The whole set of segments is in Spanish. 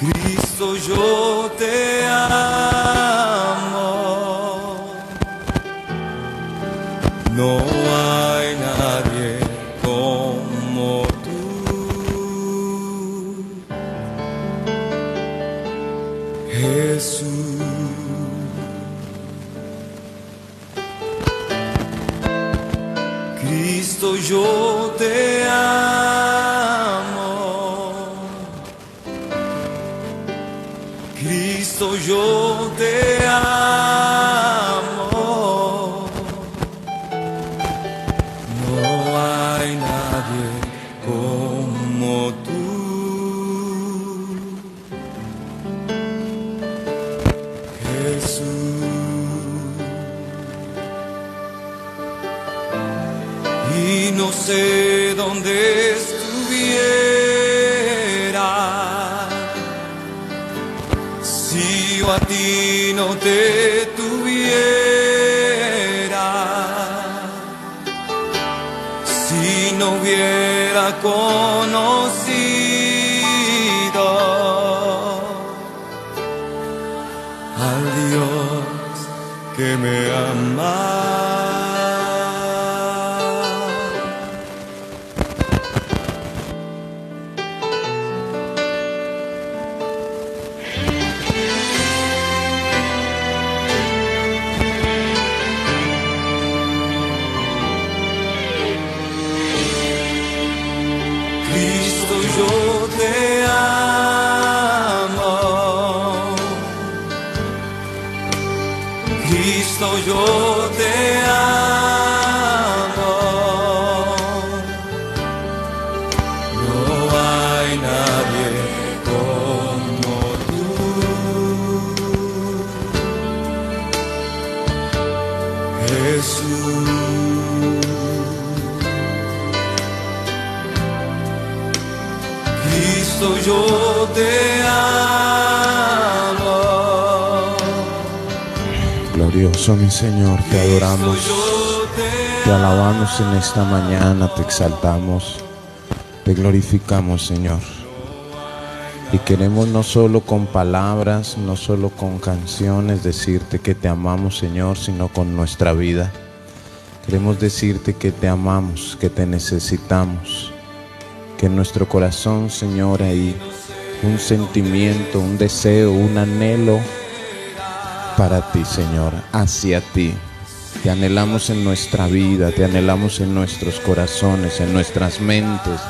Cristo, yo te amo. No hay nadie como tú. Jesús. Cristo, yo te amo. Cristo, yo te amo. No hay nadie como tú. Jesús. Y no sé dónde estuviera si yo a ti no te tuviera, si no hubiera conocido al Dios que me ama. Yo te amo, Cristo, yo te amo. No hay nadie como tú. Jesús. Cristo, yo te amo. Glorioso mi Señor, te adoramos, te alabamos en esta mañana, te exaltamos, te glorificamos, Señor. Y queremos no solo con palabras, no solo con canciones decirte que te amamos, Señor, sino con nuestra vida. Queremos decirte que te amamos, que te necesitamos. Que en nuestro corazón, Señor, hay un sentimiento, un deseo, un anhelo para ti, Señor, hacia ti. Te anhelamos en nuestra vida, te anhelamos en nuestros corazones, en nuestras mentes,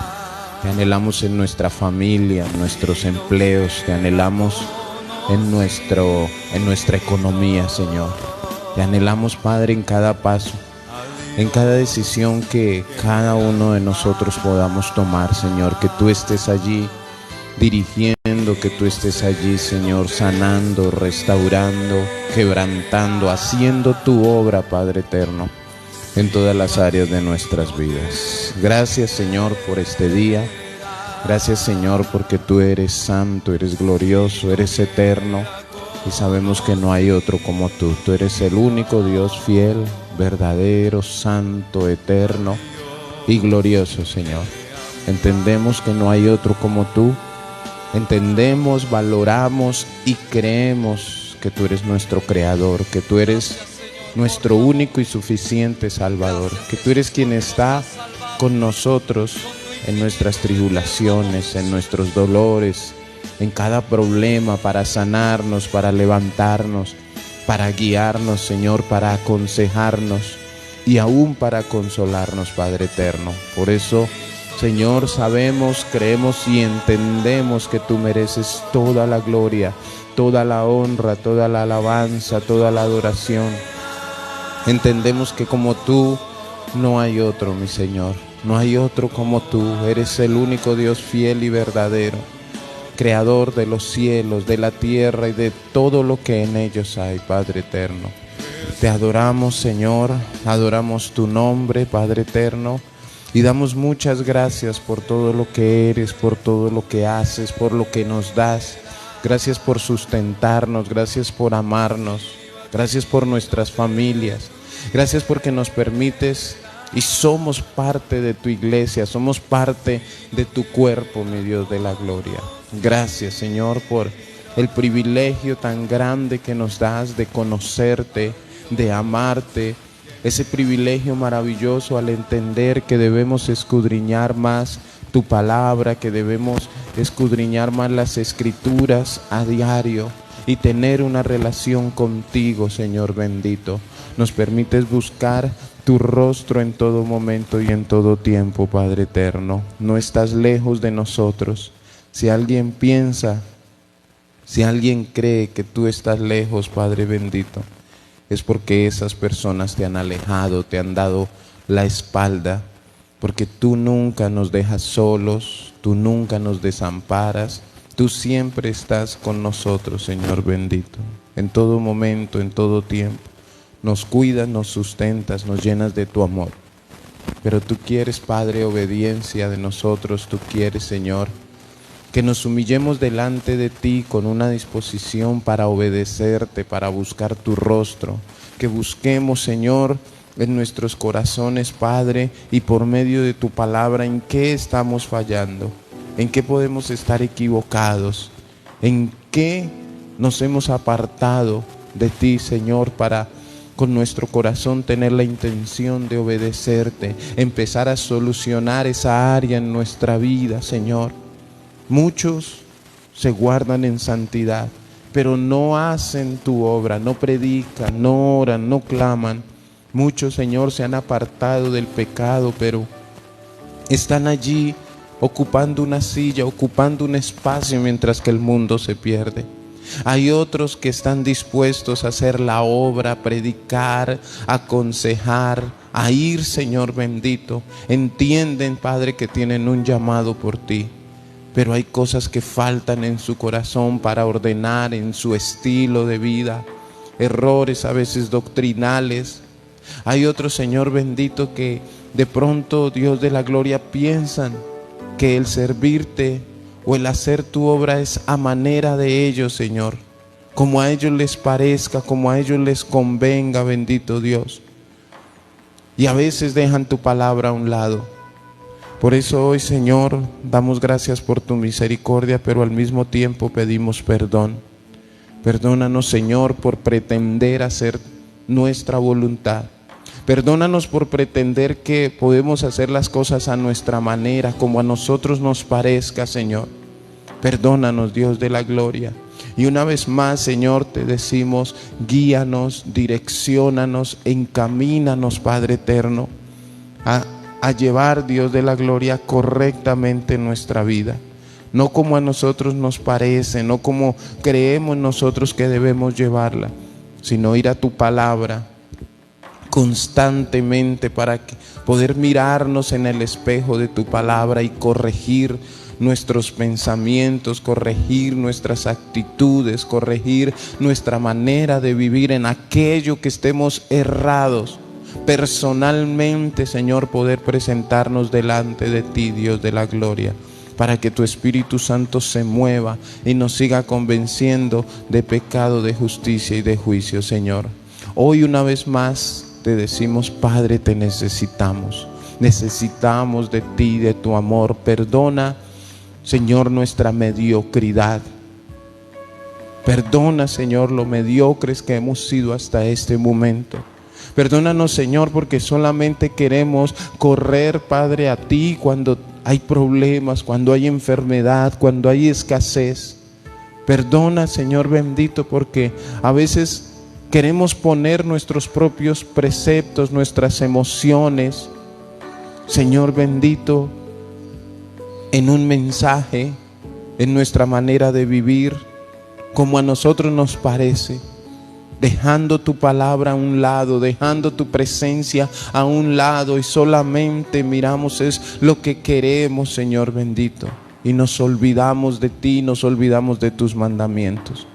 te anhelamos en nuestra familia, en nuestros empleos, te anhelamos en nuestra economía, Señor. Te anhelamos, Padre, en cada paso, en cada decisión que cada uno de nosotros podamos tomar, Señor, que tú estés allí dirigiendo, que tú estés allí, Señor, sanando, restaurando, quebrantando, haciendo tu obra, Padre eterno, en todas las áreas de nuestras vidas. Gracias, Señor, por este día. Gracias, Señor, porque tú eres santo, eres glorioso, eres eterno y sabemos que no hay otro como tú. Tú eres el único Dios fiel, verdadero, santo, eterno y glorioso, Señor. Entendemos que no hay otro como tú. Entendemos, valoramos y creemos que tú eres nuestro creador, que tú eres nuestro único y suficiente Salvador, que tú eres quien está con nosotros en nuestras tribulaciones, en nuestros dolores, en cada problema, para sanarnos, para levantarnos, para guiarnos, Señor, para aconsejarnos y aún para consolarnos, Padre eterno. Por eso, Señor, sabemos, creemos y entendemos que tú mereces toda la gloria, toda la honra, toda la alabanza, toda la adoración. Entendemos que como tú no hay otro, mi Señor, no hay otro como tú. Eres el único Dios fiel y verdadero, creador de los cielos, de la tierra y de todo lo que en ellos hay, Padre eterno. Te adoramos, Señor, adoramos tu nombre, Padre eterno, y damos muchas gracias por todo lo que eres, por todo lo que haces, por lo que nos das. Gracias por sustentarnos, gracias por amarnos, gracias por nuestras familias, gracias porque nos permites y somos parte de tu iglesia, somos parte de tu cuerpo, mi Dios de la gloria. Gracias, Señor, por el privilegio tan grande que nos das de conocerte, de amarte, ese privilegio maravilloso al entender que debemos escudriñar más tu palabra, que debemos escudriñar más las escrituras a diario y tener una relación contigo, Señor bendito. Nos permites buscar tu rostro en todo momento y en todo tiempo, Padre eterno. No estás lejos de nosotros. Si alguien piensa, si alguien cree que tú estás lejos, Padre bendito, es porque esas personas te han alejado, te han dado la espalda, porque tú nunca nos dejas solos, tú nunca nos desamparas, tú siempre estás con nosotros, Señor bendito, en todo momento, en todo tiempo. Nos cuidas, nos sustentas, nos llenas de tu amor. Pero tú quieres, Padre, obediencia de nosotros, tú quieres, Señor, que nos humillemos delante de ti con una disposición para obedecerte, para buscar tu rostro, que busquemos, Señor, en nuestros corazones, Padre, y por medio de tu palabra, en qué estamos fallando, en qué podemos estar equivocados, en qué nos hemos apartado de ti, Señor, para con nuestro corazón tener la intención de obedecerte, empezar a solucionar esa área en nuestra vida, Señor. Muchos se guardan en santidad, pero no hacen tu obra, no predican, no oran, no claman. Muchos, Señor, se han apartado del pecado, pero están allí ocupando una silla, ocupando un espacio mientras que el mundo se pierde. Hay otros que están dispuestos a hacer la obra, a predicar, a aconsejar, a ir, Señor bendito. Entienden, Padre, que tienen un llamado por ti, pero hay cosas que faltan en su corazón para ordenar en su estilo de vida, errores a veces doctrinales. Hay otros, Señor bendito, que de pronto, Dios de la gloria, piensan que el servirte o el hacer tu obra es a manera de ellos, Señor, como a ellos les parezca, como a ellos les convenga, bendito Dios. Y a veces dejan tu palabra a un lado. Por eso hoy, Señor, damos gracias por tu misericordia, pero al mismo tiempo pedimos perdón. Perdónanos, Señor, por pretender hacer nuestra voluntad. Perdónanos por pretender que podemos hacer las cosas a nuestra manera, como a nosotros nos parezca, Señor. Perdónanos, Dios de la gloria. Y una vez más, Señor, te decimos, guíanos, direcciónanos, encamínanos, Padre eterno, a llevar, Dios de la gloria, correctamente nuestra vida. No como a nosotros nos parece, no como creemos nosotros que debemos llevarla, sino ir a tu palabra constantemente para poder mirarnos en el espejo de tu palabra y corregir nuestros pensamientos, corregir nuestras actitudes, corregir nuestra manera de vivir en aquello que estemos errados. Personalmente, Señor, poder presentarnos delante de ti, Dios de la gloria, para que tu Espíritu Santo se mueva y nos siga convenciendo de pecado, de justicia y de juicio, Señor. Hoy una vez más te decimos, Padre, te necesitamos. Necesitamos de ti, de tu amor. Perdona, Señor, nuestra mediocridad. Perdona, Señor, lo mediocres que hemos sido hasta este momento. Perdónanos, Señor, porque solamente queremos correr, Padre, a ti cuando hay problemas, cuando hay enfermedad, cuando hay escasez. Perdona, Señor bendito, porque a veces queremos poner nuestros propios preceptos, nuestras emociones, Señor bendito, en un mensaje, en nuestra manera de vivir, como a nosotros nos parece, dejando tu palabra a un lado, dejando tu presencia a un lado, y solamente miramos es lo que queremos, Señor bendito, y nos olvidamos de ti, nos olvidamos de tus mandamientos.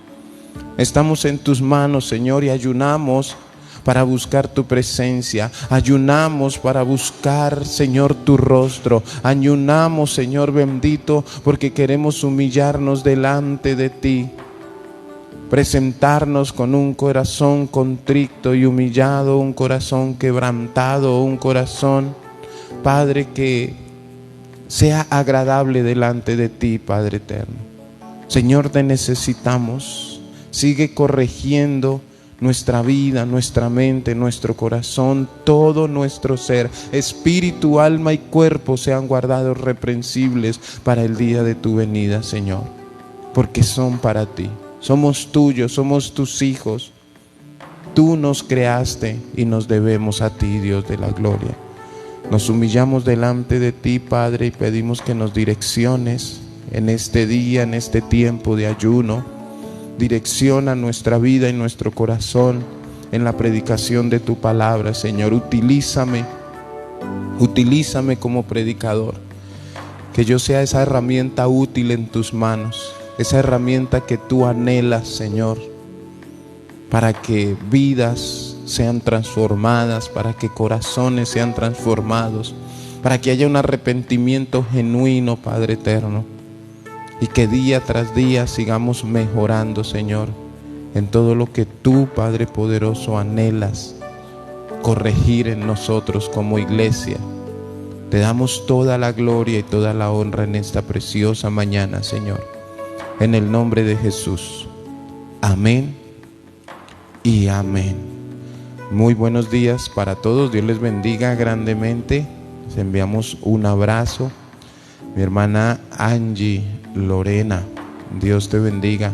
Estamos en tus manos, Señor, y ayunamos para buscar tu presencia. Ayunamos para buscar, Señor, tu rostro. Ayunamos, Señor bendito, porque queremos humillarnos delante de ti. presentarnos con un corazón contrito y humillado, un corazón quebrantado, un corazón, Padre, que sea agradable delante de ti, Padre eterno. Señor, te necesitamos. Sigue corrigiendo nuestra vida, nuestra mente, nuestro corazón, todo nuestro ser, espíritu, alma y cuerpo sean guardados reprensibles para el día de tu venida, Señor, porque son para ti. Somos tuyos, somos tus hijos. Tú nos creaste y nos debemos a ti, Dios de la gloria. Nos humillamos delante de ti, Padre, y pedimos que nos direcciones en este día, en este tiempo de ayuno. Direcciona nuestra vida y nuestro corazón en la predicación de tu palabra, Señor. Utilízame como predicador. Que yo sea esa herramienta útil en tus manos, esa herramienta que tú anhelas, Señor, para que vidas sean transformadas, para que corazones sean transformados, para que haya un arrepentimiento genuino, Padre eterno, y que día tras día sigamos mejorando, Señor, en todo lo que tú, Padre poderoso, anhelas corregir en nosotros como iglesia. Te damos toda la gloria y toda la honra en esta preciosa mañana, Señor, en el nombre de Jesús. Amén y amén. Muy buenos días para todos. Dios les bendiga grandemente. Les enviamos un abrazo. Mi hermana Angie Lorena, Dios te bendiga.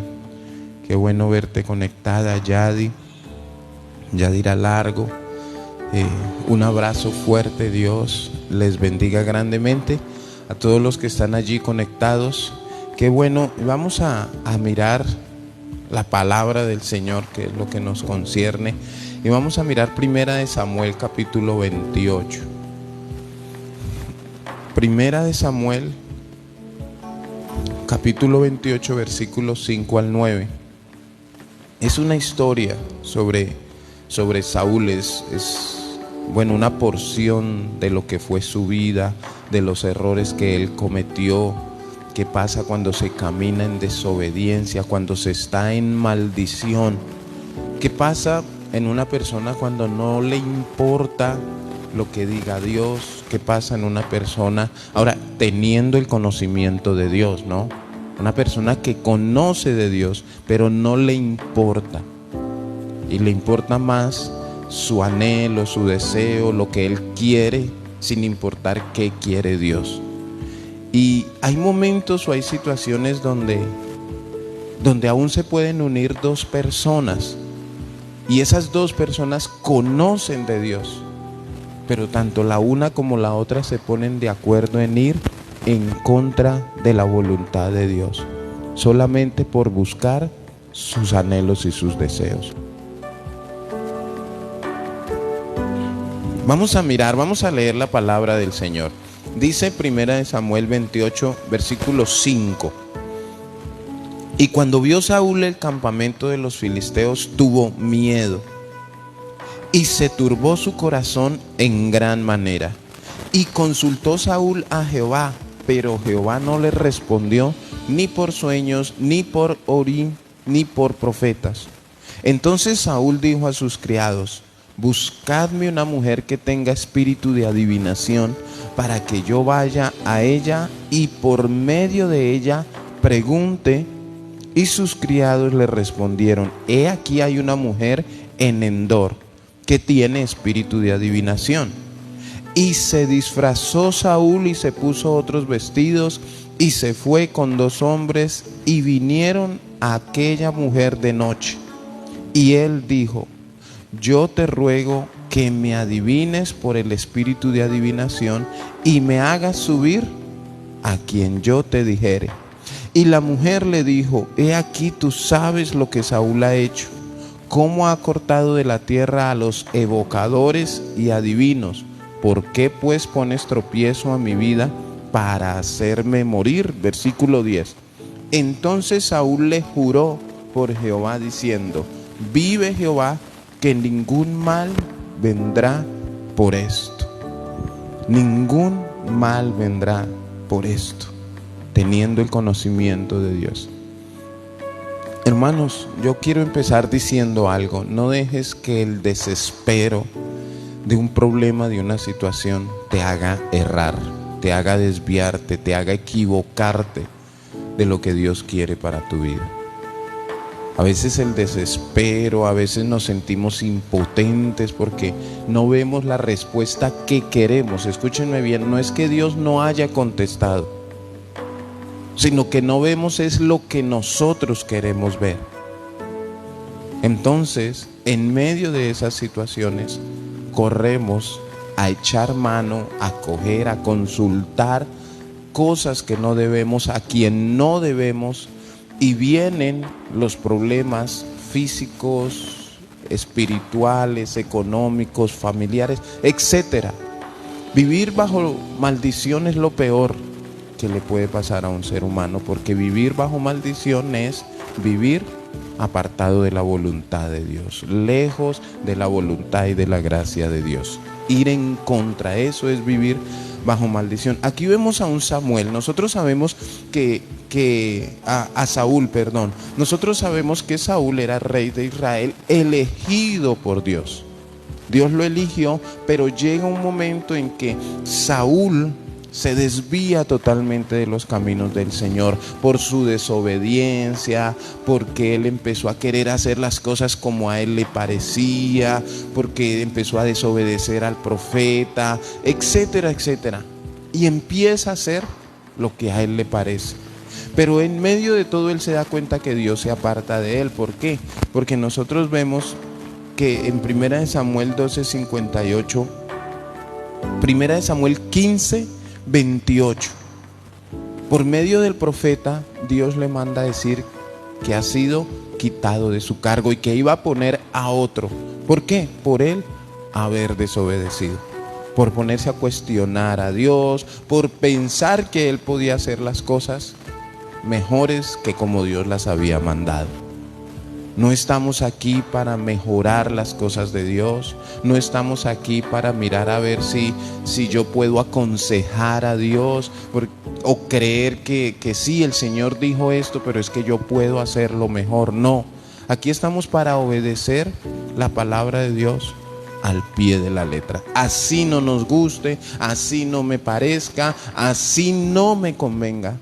Qué bueno verte conectada. Yadira Largo, un abrazo fuerte. Dios les bendiga grandemente a todos los que están allí conectados. Qué bueno. Vamos a mirar la palabra del Señor, que es lo que nos concierne, y vamos a mirar Primera de Samuel capítulo 28. Primera de Samuel capítulo 28, versículos 5 al 9. Es una historia sobre Saúl. Es una porción de lo que fue su vida, de los errores que él cometió. ¿Qué pasa cuando se camina en desobediencia, cuando se está en maldición? ¿Qué pasa en una persona cuando no le importa lo que diga Dios? ¿Qué pasa en una persona, ahora teniendo el conocimiento de Dios, ¿no? Una persona que conoce de Dios, pero no le importa. Y le importa más su anhelo, su deseo, lo que él quiere, sin importar qué quiere Dios. Y hay momentos o hay situaciones donde aún se pueden unir dos personas, y esas dos personas conocen de Dios, pero tanto la una como la otra se ponen de acuerdo en ir en contra de la voluntad de Dios, solamente por buscar sus anhelos y sus deseos. Vamos a leer la palabra del Señor. Dice Primera de Samuel 28, versículo 5. Y cuando vio Saúl el campamento de los filisteos, tuvo miedo, y se turbó su corazón en gran manera. Y consultó Saúl a Jehová, pero Jehová no le respondió, ni por sueños, ni por Urim, ni por profetas. Entonces Saúl dijo a sus criados: buscadme una mujer que tenga espíritu de adivinación, para que yo vaya a ella y por medio de ella pregunte. Y sus criados le respondieron: he aquí hay una mujer en Endor que tiene espíritu de adivinación. Y se disfrazó Saúl y se puso otros vestidos y se fue con 2 hombres y vinieron a aquella mujer de noche. Y él dijo: yo te ruego que me adivines por el espíritu de adivinación y me hagas subir a quien yo te dijere. Y la mujer le dijo: he aquí tú sabes lo que Saúl ha hecho, cómo ha cortado de la tierra a los evocadores y adivinos. ¿Por qué pues pones tropiezo a mi vida para hacerme morir? Versículo 10. Entonces Saúl le juró por Jehová diciendo: vive Jehová, que ningún mal vendrá por esto. Ningún mal vendrá por esto, teniendo el conocimiento de Dios. Hermanos, yo quiero empezar diciendo algo. No dejes que el desespero de un problema, de una situación, te haga errar, te haga desviarte, te haga equivocarte de lo que Dios quiere para tu vida. A veces el desespero, a veces nos sentimos impotentes porque no vemos la respuesta que queremos. Escúchenme bien, no es que Dios no haya contestado, sino que no vemos es lo que nosotros queremos ver. Entonces, en medio de esas situaciones, corremos a echar mano, a coger, a consultar cosas que no debemos, a quien no debemos, y vienen los problemas físicos, espirituales, económicos, familiares, etcétera. Vivir bajo maldición es lo peor que le puede pasar a un ser humano, porque vivir bajo maldición es vivir apartado de la voluntad de Dios, lejos de la voluntad y de la gracia de Dios. Ir en contra, eso es vivir bajo maldición. Aquí vemos a un Samuel. Nosotros sabemos a Saúl, nosotros sabemos que Saúl era rey de Israel, elegido por Dios. Dios lo eligió, pero llega un momento en que Saúl se desvía totalmente de los caminos del Señor por su desobediencia, porque él empezó a querer hacer las cosas como a él le parecía, porque empezó a desobedecer al profeta, etcétera, etcétera. Y empieza a hacer lo que a él le parece. Pero en medio de todo él se da cuenta que Dios se aparta de él. ¿Por qué? Porque nosotros vemos que en 1 Samuel 12:58, 1 Samuel 15:28, por medio del profeta, Dios le manda a decir que ha sido quitado de su cargo y que iba a poner a otro. ¿Por qué? Por él haber desobedecido, por ponerse a cuestionar a Dios, por pensar que él podía hacer las cosas mejores que como Dios las había mandado. No estamos aquí para mejorar las cosas de Dios. No estamos aquí para mirar a ver si yo puedo aconsejar a Dios o creer que sí, el Señor dijo esto, pero es que yo puedo hacerlo mejor. No, aquí estamos para obedecer la palabra de Dios al pie de la letra. Así no nos guste, así no me parezca, así no me convenga,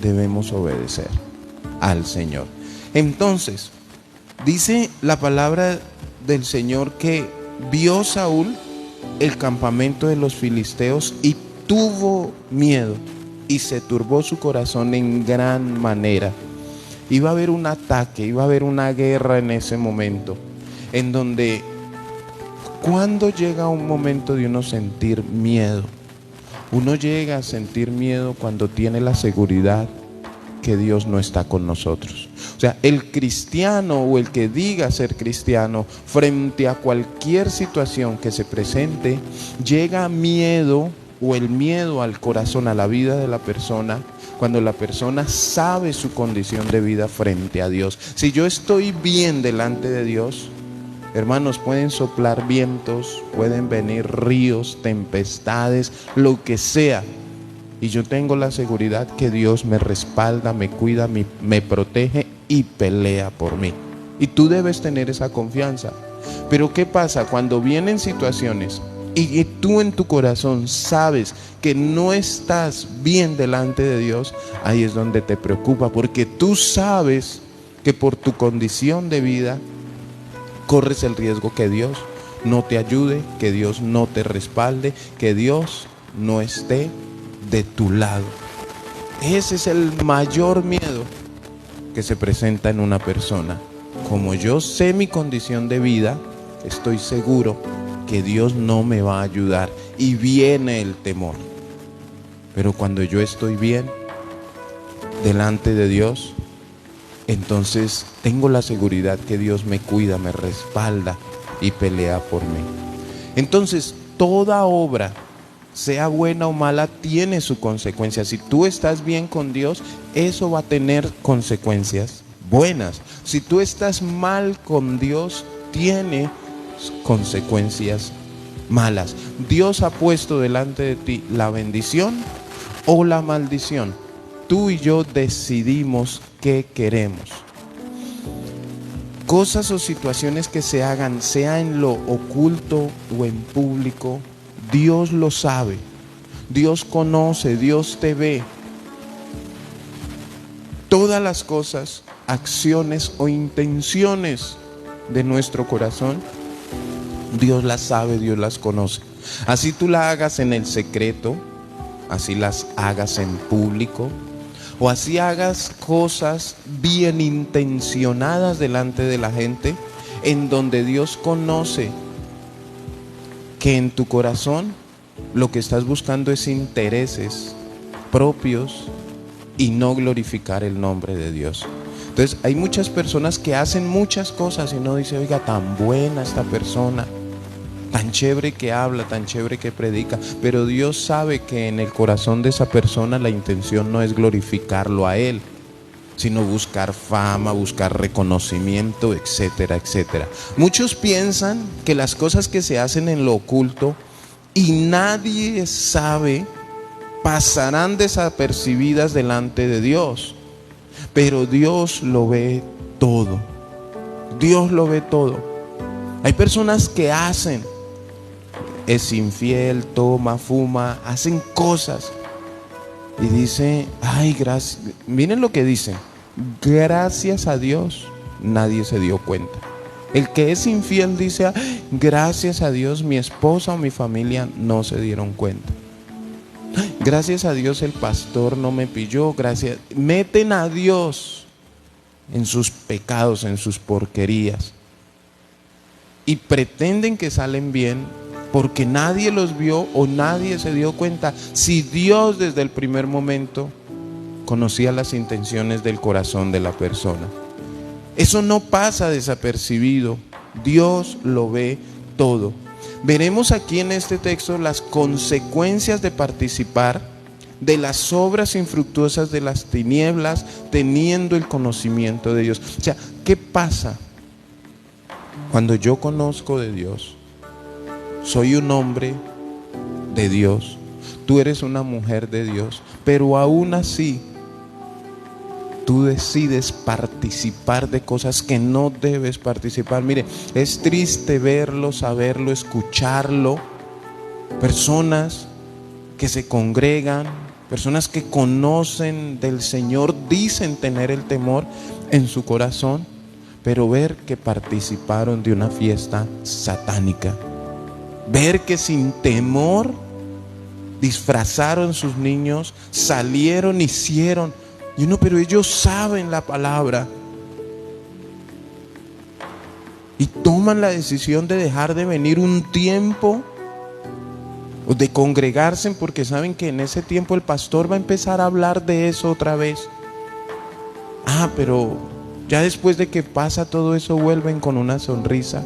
debemos obedecer al Señor. Entonces, dice la palabra del Señor que vio Saúl el campamento de los filisteos y tuvo miedo y se turbó su corazón en gran manera. Iba a haber un ataque, iba a haber una guerra en ese momento, en donde cuando llega un momento de uno sentir miedo, uno llega a sentir miedo cuando tiene la seguridad que Dios no está con nosotros. O sea, el cristiano o el que diga ser cristiano, frente a cualquier situación que se presente, llega miedo o el miedo al corazón, a la vida de la persona, cuando la persona sabe su condición de vida frente a Dios. Si yo estoy bien delante de Dios, hermanos, pueden soplar vientos, pueden venir ríos, tempestades, lo que sea, y yo tengo la seguridad que Dios me respalda, me cuida, me protege y pelea por mí. Y tú debes tener esa confianza. Pero ¿qué pasa cuando vienen situaciones y tú en tu corazón sabes que no estás bien delante de Dios? Ahí es donde te preocupa, porque tú sabes que por tu condición de vida corres el riesgo que Dios no te ayude, que Dios no te respalde, que Dios no esté de tu lado. Ese es el mayor miedo que se presenta en una persona. Como yo sé mi condición de vida, estoy seguro que Dios no me va a ayudar y viene el temor. Pero cuando yo estoy bien delante de Dios, entonces tengo la seguridad que Dios me cuida, me respalda y pelea por mí. Entonces, toda obra, sea buena o mala, tiene su consecuencia. Si tú estás bien con Dios, eso va a tener consecuencias buenas. Si tú estás mal con Dios, tiene consecuencias malas. Dios ha puesto delante de ti la bendición o la maldición. Tú y yo decidimos qué queremos. cosas o situaciones que se hagan, sea en lo oculto o en público, Dios lo sabe, Dios conoce, Dios te ve. Todas las cosas, acciones o intenciones de nuestro corazón, Dios las sabe, Dios las conoce. Así tú la hagas en el secreto, así las hagas en público, o así hagas cosas bien intencionadas delante de la gente, en donde Dios conoce que en tu corazón lo que estás buscando es intereses propios y no glorificar el nombre de Dios. Entonces hay muchas personas que hacen muchas cosas y uno dice, oiga, tan buena esta persona, tan chévere que habla, tan chévere que predica, pero Dios sabe que en el corazón de esa persona la intención no es glorificarlo a Él, sino buscar fama, buscar reconocimiento, etcétera, etcétera. Muchos piensan que las cosas que se hacen en lo oculto y nadie sabe, pasarán desapercibidas delante de Dios, pero Dios lo ve todo. Dios lo ve todo. Hay personas que hacen, es infiel, toma, fuma, hacen cosas y dice, ay, gracias, miren lo que dicen, gracias a Dios nadie se dio cuenta. El que es infiel dice, ay, gracias a Dios mi esposa o mi familia no se dieron cuenta. Gracias a Dios el pastor no me pilló, gracias. Meten a Dios en sus pecados, en sus porquerías, y pretenden que salen bien porque nadie los vio o nadie se dio cuenta. Si Dios desde el primer momento conocía las intenciones del corazón de la persona, eso no pasa desapercibido. Dios lo ve todo. Veremos aquí en este texto las consecuencias de participar de las obras infructuosas de las tinieblas teniendo el conocimiento de Dios. O sea, ¿qué pasa cuando yo conozco de Dios? Soy un hombre de Dios, tú eres una mujer de Dios, pero aún así tú decides participar de cosas que no debes participar. Mire, es triste verlo, saberlo, escucharlo. Personas que se congregan, personas que conocen del Señor, dicen tener el temor en su corazón, pero ver que participaron de una fiesta satánica. Ver que sin temor disfrazaron sus niños, salieron, hicieron. Y uno, pero ellos saben la palabra y toman la decisión de dejar de venir un tiempo o de congregarse porque saben que en ese tiempo el pastor va a empezar a hablar de eso otra vez. Pero ya después de que pasa todo eso vuelven con una sonrisa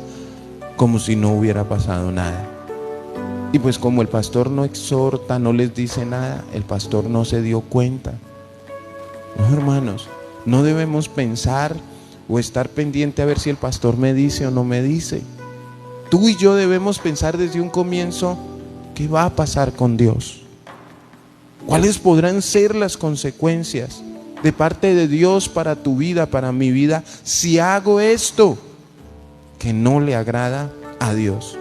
como si no hubiera pasado nada. Y pues como el pastor no exhorta, no les dice nada, el pastor no se dio cuenta. No, hermanos, no debemos pensar o estar pendiente a ver si el pastor me dice o no me dice. Tú y yo debemos pensar desde un comienzo, ¿qué va a pasar con Dios? ¿Cuáles podrán ser las consecuencias de parte de Dios para tu vida, para mi vida, si hago esto que no le agrada a Dios?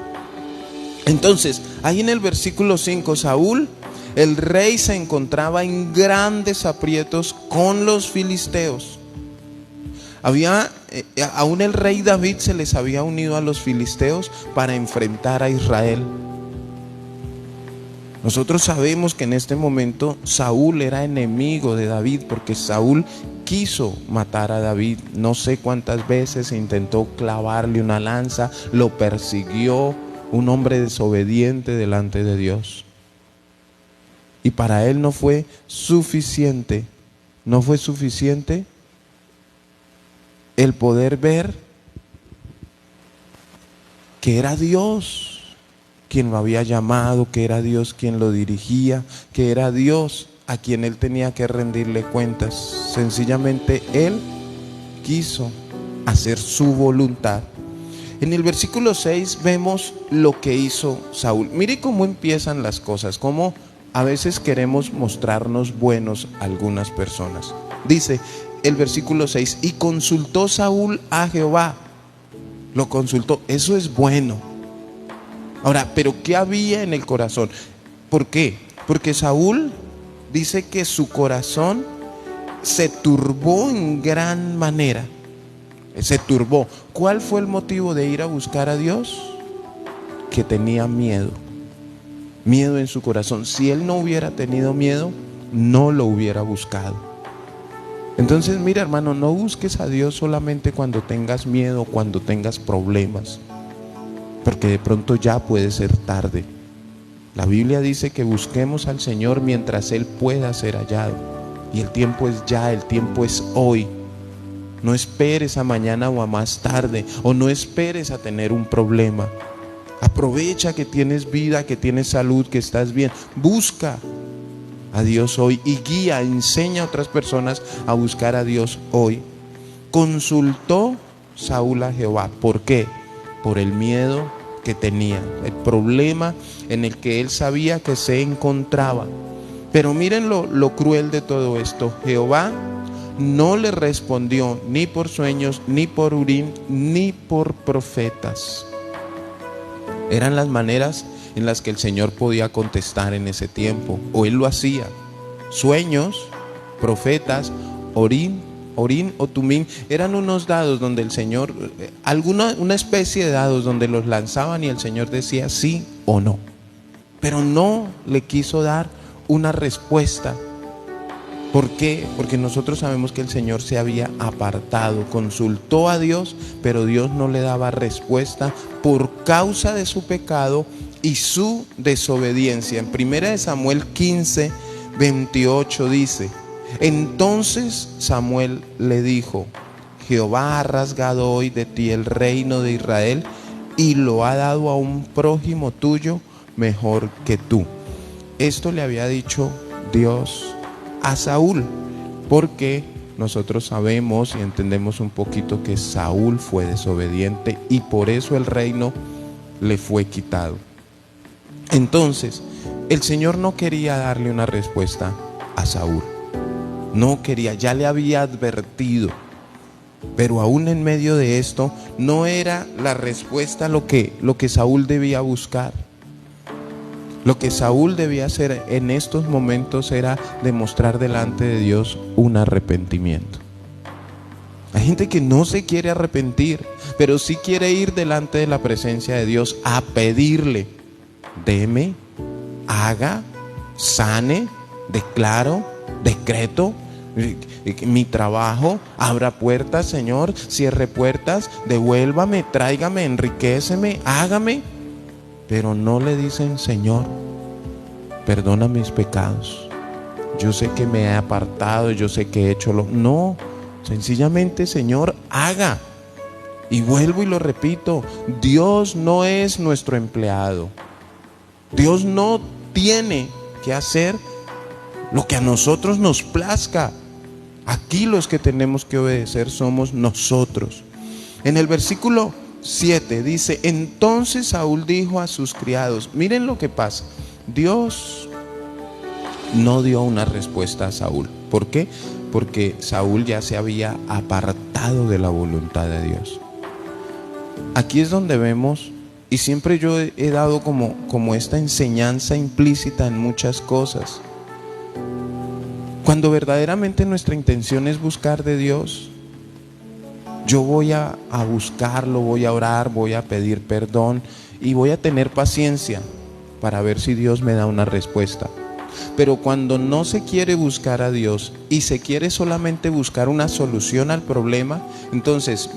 Entonces, ahí en el versículo 5, Saúl, el rey, se encontraba en grandes aprietos con los filisteos. Aún el rey David se les había unido a los filisteos para enfrentar a Israel. Nosotros sabemos que en este momento Saúl era enemigo de David porque Saúl quiso matar a David. No sé cuántas veces intentó clavarle una lanza, lo persiguió, un hombre desobediente delante de Dios. Y para él no fue suficiente el poder ver que era Dios quien lo había llamado, que era Dios quien lo dirigía, que era Dios a quien él tenía que rendirle cuentas. Sencillamente él quiso hacer su voluntad. En el versículo 6 vemos lo que hizo Saúl. Mire cómo empiezan las cosas, cómo a veces queremos mostrarnos buenos a algunas personas. Dice el versículo 6, y consultó Saúl a Jehová. lo consultó. Eso es bueno. Ahora, ¿pero qué había en el corazón? ¿Por qué? Porque Saúl dice que su corazón se turbó en gran manera. Se turbó. ¿Cuál fue el motivo de ir a buscar a Dios? Que tenía miedo. Miedo en su corazón. Si él no hubiera tenido miedo, no lo hubiera buscado. Entonces, mira, hermano, no busques a Dios solamente cuando tengas miedo, cuando tengas problemas, porque de pronto ya puede ser tarde. La Biblia dice que busquemos al Señor mientras Él pueda ser hallado. Y el tiempo es ya, el tiempo es hoy. No esperes a mañana o a más tarde, o no esperes a tener un problema. Aprovecha que tienes vida, que tienes salud, que estás bien. Busca a Dios hoy y guía, enseña a otras personas a buscar a Dios hoy. Consultó Saúl a Jehová. ¿Por qué? Por el miedo que tenía, el problema en el que él sabía que se encontraba. Pero miren lo cruel de todo esto. Jehová no le respondió ni por sueños, ni por Urim, ni por profetas. Eran las maneras en las que el Señor podía contestar en ese tiempo, o Él lo hacía. Sueños, profetas, Urim o Tumim, eran unos dados donde el Señor, una especie de dados donde los lanzaban y el Señor decía sí o no. Pero no le quiso dar una respuesta. ¿Por qué? Porque nosotros sabemos que el Señor se había apartado, consultó a Dios, pero Dios no le daba respuesta por causa de su pecado y su desobediencia. En 1 Samuel 15, 28 dice: entonces Samuel le dijo: Jehová ha rasgado hoy de ti el reino de Israel y lo ha dado a un prójimo tuyo mejor que tú. Esto le había dicho Dios a Saúl, porque nosotros sabemos y entendemos un poquito que Saúl fue desobediente y por eso el reino le fue quitado. Entonces, el Señor no quería darle una respuesta a Saúl. No quería, ya le había advertido. Pero aún en medio de esto, no era la respuesta lo que Saúl debía buscar. Lo que Saúl debía hacer en estos momentos era demostrar delante de Dios un arrepentimiento. Hay gente que no se quiere arrepentir, pero sí quiere ir delante de la presencia de Dios a pedirle: deme, haga, sane, declaro, decreto mi trabajo, abra puertas, Señor, cierre puertas, devuélvame, tráigame, enriquéceme, hágame. Pero no le dicen: Señor, perdona mis pecados. Yo sé que me he apartado, yo sé que he hecho lo... No, sencillamente: Señor, haga. Y vuelvo y lo repito, Dios no es nuestro empleado. Dios no tiene que hacer lo que a nosotros nos plazca. Aquí los que tenemos que obedecer somos nosotros. En el versículo 7 dice: entonces Saúl dijo a sus criados. Miren lo que pasa. Dios no dio una respuesta a Saúl. ¿Por qué? Porque Saúl ya se había apartado de la voluntad de Dios. Aquí es donde vemos, y siempre yo he dado como esta enseñanza implícita en muchas cosas. Cuando verdaderamente nuestra intención es buscar de Dios, yo voy a buscarlo, voy a orar, voy a pedir perdón y voy a tener paciencia para ver si Dios me da una respuesta. Pero cuando no se quiere buscar a Dios y se quiere solamente buscar una solución al problema, entonces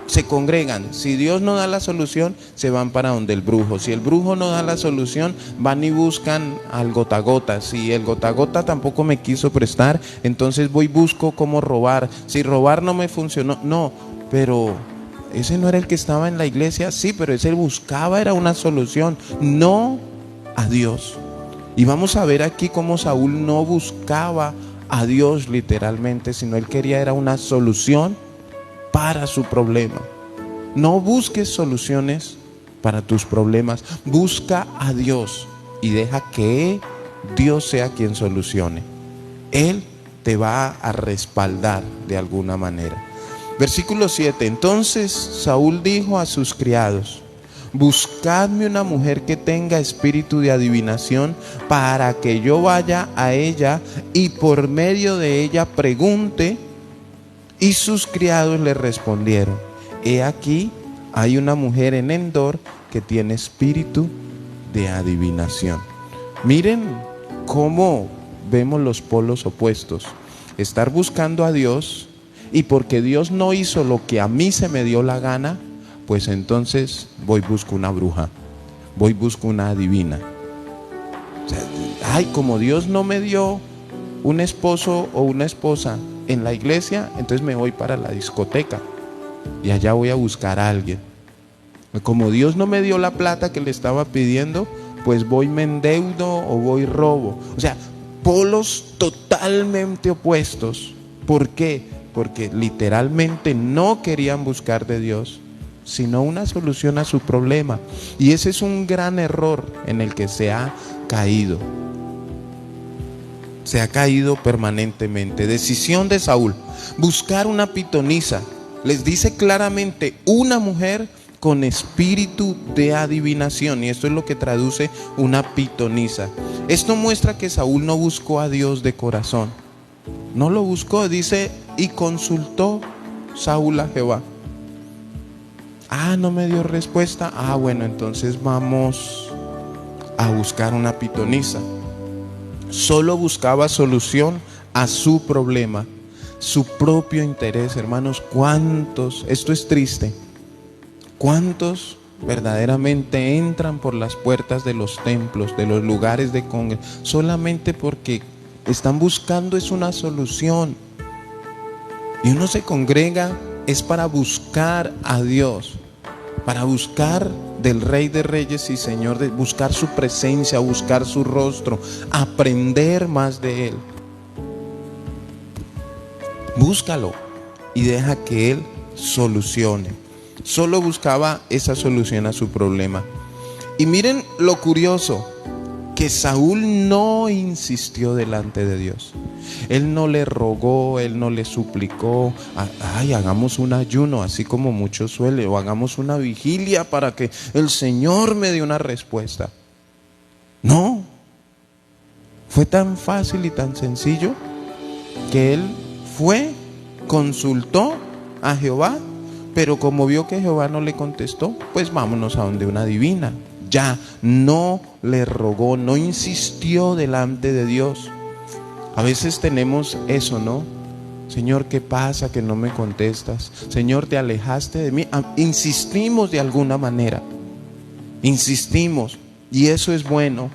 se congregan. Si Dios no da la solución, se van para donde el brujo. Si el brujo no da la solución, van y buscan al gota gota. Si el gota gota tampoco me quiso prestar, entonces voy y busco cómo robar. Si robar no me funcionó, no, pero ese no era el que estaba en la iglesia. Sí, pero ese buscaba era una solución, no a Dios. Y vamos a ver aquí cómo Saúl no buscaba a Dios literalmente, sino él quería era una solución para su problema. No busques soluciones para tus problemas, busca a Dios y deja que Dios sea quien solucione. Él te va a respaldar de alguna manera. Versículo 7. Entonces Saúl dijo a sus criados: buscadme una mujer que tenga espíritu de adivinación, para que yo vaya a ella y por medio de ella pregunte. Y sus criados le respondieron: he aquí, hay una mujer en Endor que tiene espíritu de adivinación. Miren cómo vemos los polos opuestos. Estar buscando a Dios, y porque Dios no hizo lo que a mí se me dio la gana, pues entonces voy busco una bruja, voy busco una adivina. O sea, ay, como Dios no me dio un esposo o una esposa en la iglesia, entonces me voy para la discoteca y allá voy a buscar a alguien. Como Dios no me dio la plata que le estaba pidiendo, pues voy me endeudo o voy robo. O sea, polos totalmente opuestos. ¿Por qué? Porque literalmente no querían buscar de Dios, sino una solución a su problema. Y ese es un gran error en el que se ha caído. Se ha caído permanentemente. Decisión de Saúl: buscar una pitonisa. Les dice claramente: una mujer con espíritu de adivinación. Y esto es lo que traduce una pitonisa. Esto muestra que Saúl no buscó a Dios de corazón. No lo buscó. Dice: y consultó Saúl a Jehová. No me dio respuesta. Bueno, entonces vamos a buscar una pitonisa. Solo buscaba solución a su problema, su propio interés. Hermanos, ¿cuántos? Esto es triste. ¿Cuántos verdaderamente entran por las puertas de los templos, de los lugares de congregación, solamente porque están buscando es una solución? Y uno se congrega es para buscar a Dios, para buscar del Rey de Reyes y Señor, de buscar su presencia, buscar su rostro, aprender más de Él. Búscalo y deja que Él solucione. Solo buscaba esa solución a su problema. Y miren lo curioso, que Saúl no insistió delante de Dios. Él no le rogó, él no le suplicó: hagamos un ayuno, así como muchos suelen, o hagamos una vigilia para que el Señor me dé una respuesta. No, fue tan fácil y tan sencillo que él fue, consultó a Jehová, pero como vio que Jehová no le contestó, pues vámonos a donde una adivina. Ya, no le rogó, no insistió delante de Dios. A veces tenemos eso, ¿no? Señor, ¿qué pasa que no me contestas? Señor, ¿te alejaste de mí? Insistimos de alguna manera. Insistimos. Y eso es bueno.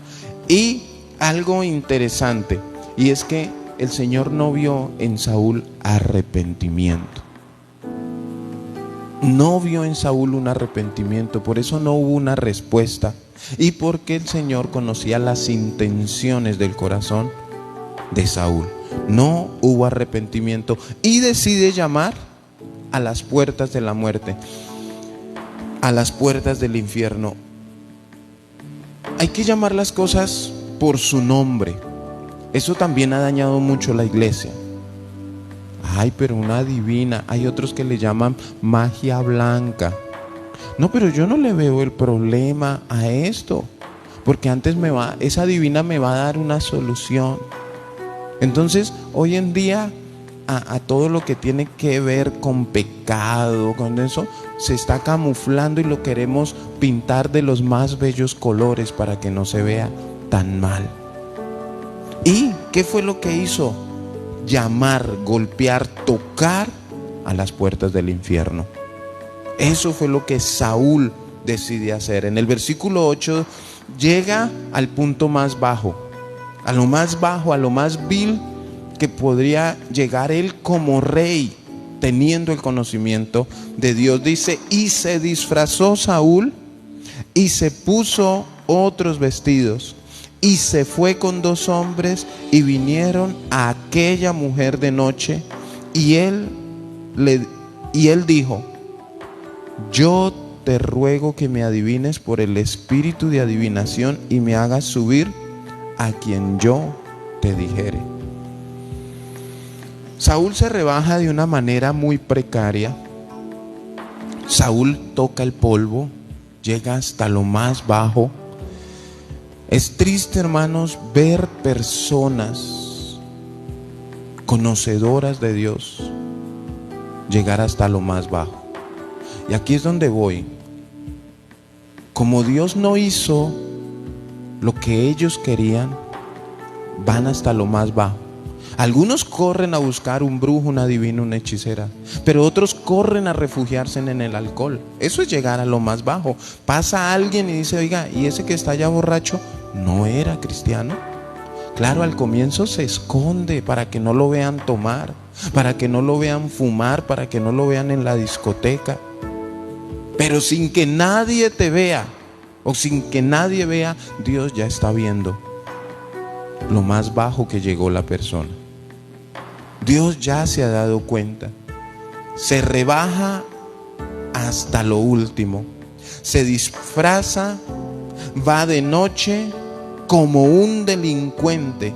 Y algo interesante, y es que el Señor no vio en Saúl arrepentimiento. No vio en Saúl un arrepentimiento, por eso no hubo una respuesta. Y porque el Señor conocía las intenciones del corazón de Saúl. No hubo arrepentimiento y decide llamar a las puertas de la muerte, a las puertas del infierno. Hay que llamar las cosas por su nombre. Eso también ha dañado mucho la iglesia. Pero una adivina. Hay otros que le llaman magia blanca. No, pero yo no le veo el problema a esto, porque antes esa adivina me va a dar una solución. Entonces, hoy en día, a todo lo que tiene que ver con pecado, con eso, se está camuflando y lo queremos pintar de los más bellos colores para que no se vea tan mal. ¿Y qué fue lo que hizo? Llamar, golpear, tocar a las puertas del infierno. Eso fue lo que Saúl decide hacer. En el versículo 8 llega al punto más bajo, a lo más vil que podría llegar él como rey, teniendo el conocimiento de Dios. Dice: y se disfrazó Saúl y se puso otros vestidos y se fue con 2 hombres y vinieron a aquella mujer de noche, y él dijo: yo te ruego que me adivines por el espíritu de adivinación y me hagas subir a quien yo te dijere. Saúl se rebaja de una manera muy precaria. Saúl toca el polvo, llega hasta lo más bajo. Es triste, hermanos, ver personas conocedoras de Dios llegar hasta lo más bajo. Y aquí es donde voy. Como Dios no hizo lo que ellos querían, van hasta lo más bajo. Algunos corren a buscar un brujo, un adivino, una hechicera, pero otros corren a refugiarse en el alcohol. Eso es llegar a lo más bajo. Pasa alguien y dice: oiga, ¿y ese que está allá borracho no era cristiano? Claro, al comienzo se esconde para que no lo vean tomar, para que no lo vean fumar, para que no lo vean en la discoteca. Pero sin que nadie te vea, o sin que nadie vea, Dios ya está viendo lo más bajo que llegó la persona. Dios ya se ha dado cuenta. Se rebaja hasta lo último. Se disfraza, va de noche como un delincuente.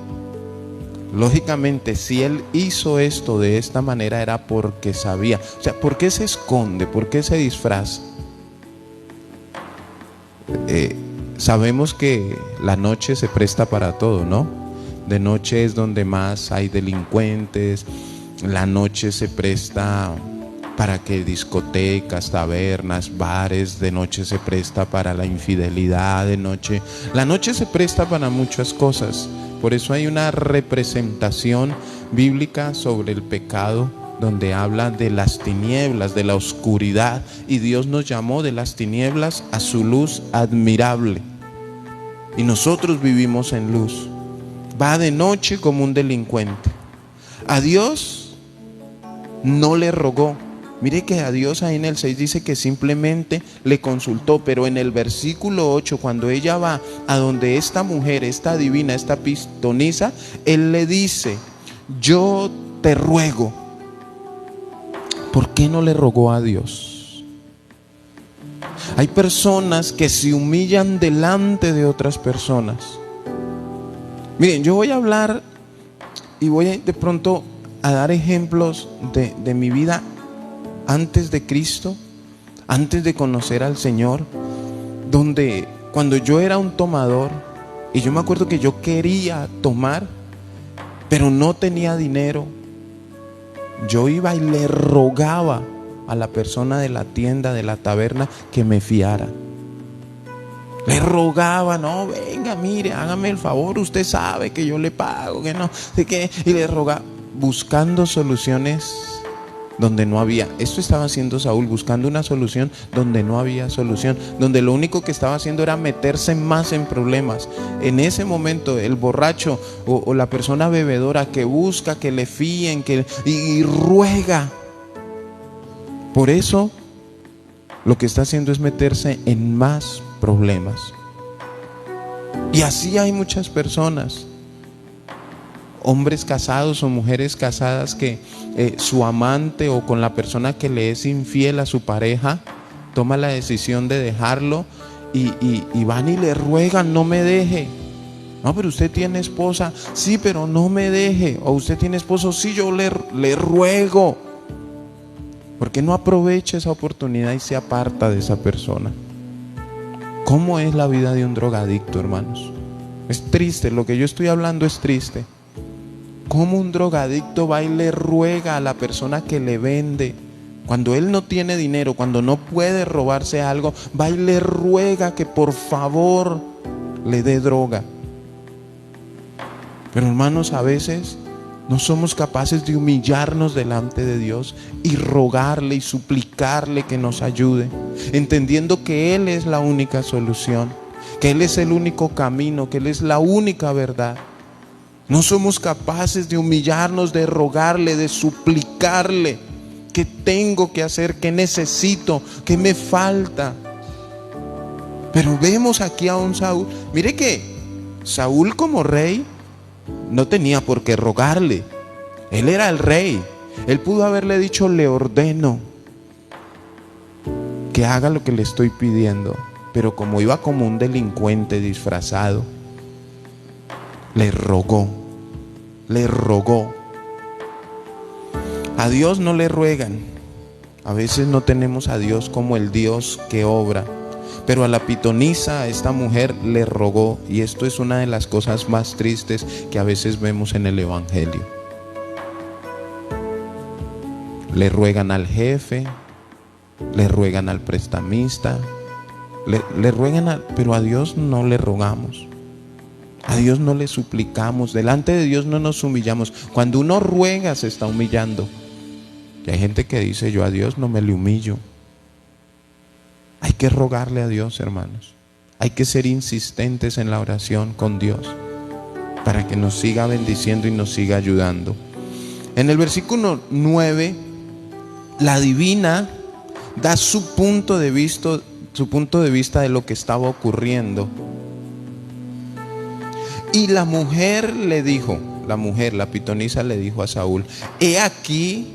Lógicamente, si él hizo esto de esta manera era porque sabía. O sea, ¿por qué se esconde? ¿Por qué se disfraza? Sabemos que la noche se presta para todo, ¿no? De noche es donde más hay delincuentes. La noche se presta para que discotecas, tabernas, bares. De noche se presta para la infidelidad. La noche se presta para muchas cosas. Por eso hay una representación bíblica sobre el pecado, donde habla de las tinieblas, de la oscuridad, y Dios nos llamó de las tinieblas a su luz admirable, y nosotros vivimos en luz. Va de noche como un delincuente. A Dios no le rogó. Mire que a Dios ahí en el 6 dice que simplemente le consultó, pero en el versículo 8, cuando ella va a donde esta mujer, esta divina, esta pitonisa, él le dice: yo te ruego. ¿Por qué no le rogó a Dios? Hay personas que se humillan delante de otras personas. Miren, yo voy a hablar y voy de pronto a dar ejemplos de mi vida antes de Cristo, antes de conocer al Señor, donde cuando yo era un tomador, y yo me acuerdo que yo quería tomar, pero no tenía dinero, yo iba y le rogaba a la persona de la tienda, de la taberna, que me fiara. Le rogaba: no, venga, mire, hágame el favor, usted sabe que yo le pago, que no sé qué. Y le rogaba, buscando soluciones donde no había. Esto estaba haciendo Saúl, buscando una solución donde no había solución, donde lo único que estaba haciendo era meterse más en problemas. En ese momento el borracho o la persona bebedora que busca que le fíen, y ruega. Por eso lo que está haciendo es meterse en más problemas. Y así hay muchas personas, hombres casados o mujeres casadas, que su amante o con la persona que le es infiel a su pareja toma la decisión de dejarlo, y van y le ruegan: no me deje. No, pero usted tiene esposa. Sí, pero no me deje. O usted tiene esposo. Sí, yo le ruego. ¿Por qué no aprovecha esa oportunidad y se aparta de esa persona? ¿Cómo es la vida de un drogadicto, hermanos? Es triste, lo que yo estoy hablando es triste. ¿Cómo un drogadicto va y le ruega a la persona que le vende? Cuando él no tiene dinero, cuando no puede robarse algo, va y le ruega que por favor le dé droga. Pero hermanos, a veces no somos capaces de humillarnos delante de Dios y rogarle y suplicarle que nos ayude, entendiendo que Él es la única solución, que Él es el único camino, que Él es la única verdad. No somos capaces de humillarnos, de rogarle, de suplicarle: ¿qué tengo que hacer? ¿Qué necesito? ¿Qué me falta? Pero vemos aquí a un Saúl. Mire que Saúl, como rey, no tenía por qué rogarle. Él era el rey. Él pudo haberle dicho: le ordeno que haga lo que le estoy pidiendo. Pero como iba como un delincuente disfrazado, le rogó. A Dios no le ruegan. A veces no tenemos a Dios como el Dios que obra. Pero a la pitonisa, a esta mujer, le rogó. Y esto es una de las cosas más tristes que a veces vemos en el Evangelio. Le ruegan al jefe, le ruegan al prestamista, le ruegan pero a Dios no le rogamos. A Dios no le suplicamos. Delante de Dios no nos humillamos. Cuando uno ruega se está humillando. Y hay gente que dice: yo a Dios no me le humillo. Hay que rogarle a Dios, hermanos. Hay que ser insistentes en la oración con Dios para que nos siga bendiciendo y nos siga ayudando. En el versículo 9, la divina da su punto de vista de lo que estaba ocurriendo. Y la mujer le dijo, la pitonisa le dijo a Saúl: he aquí,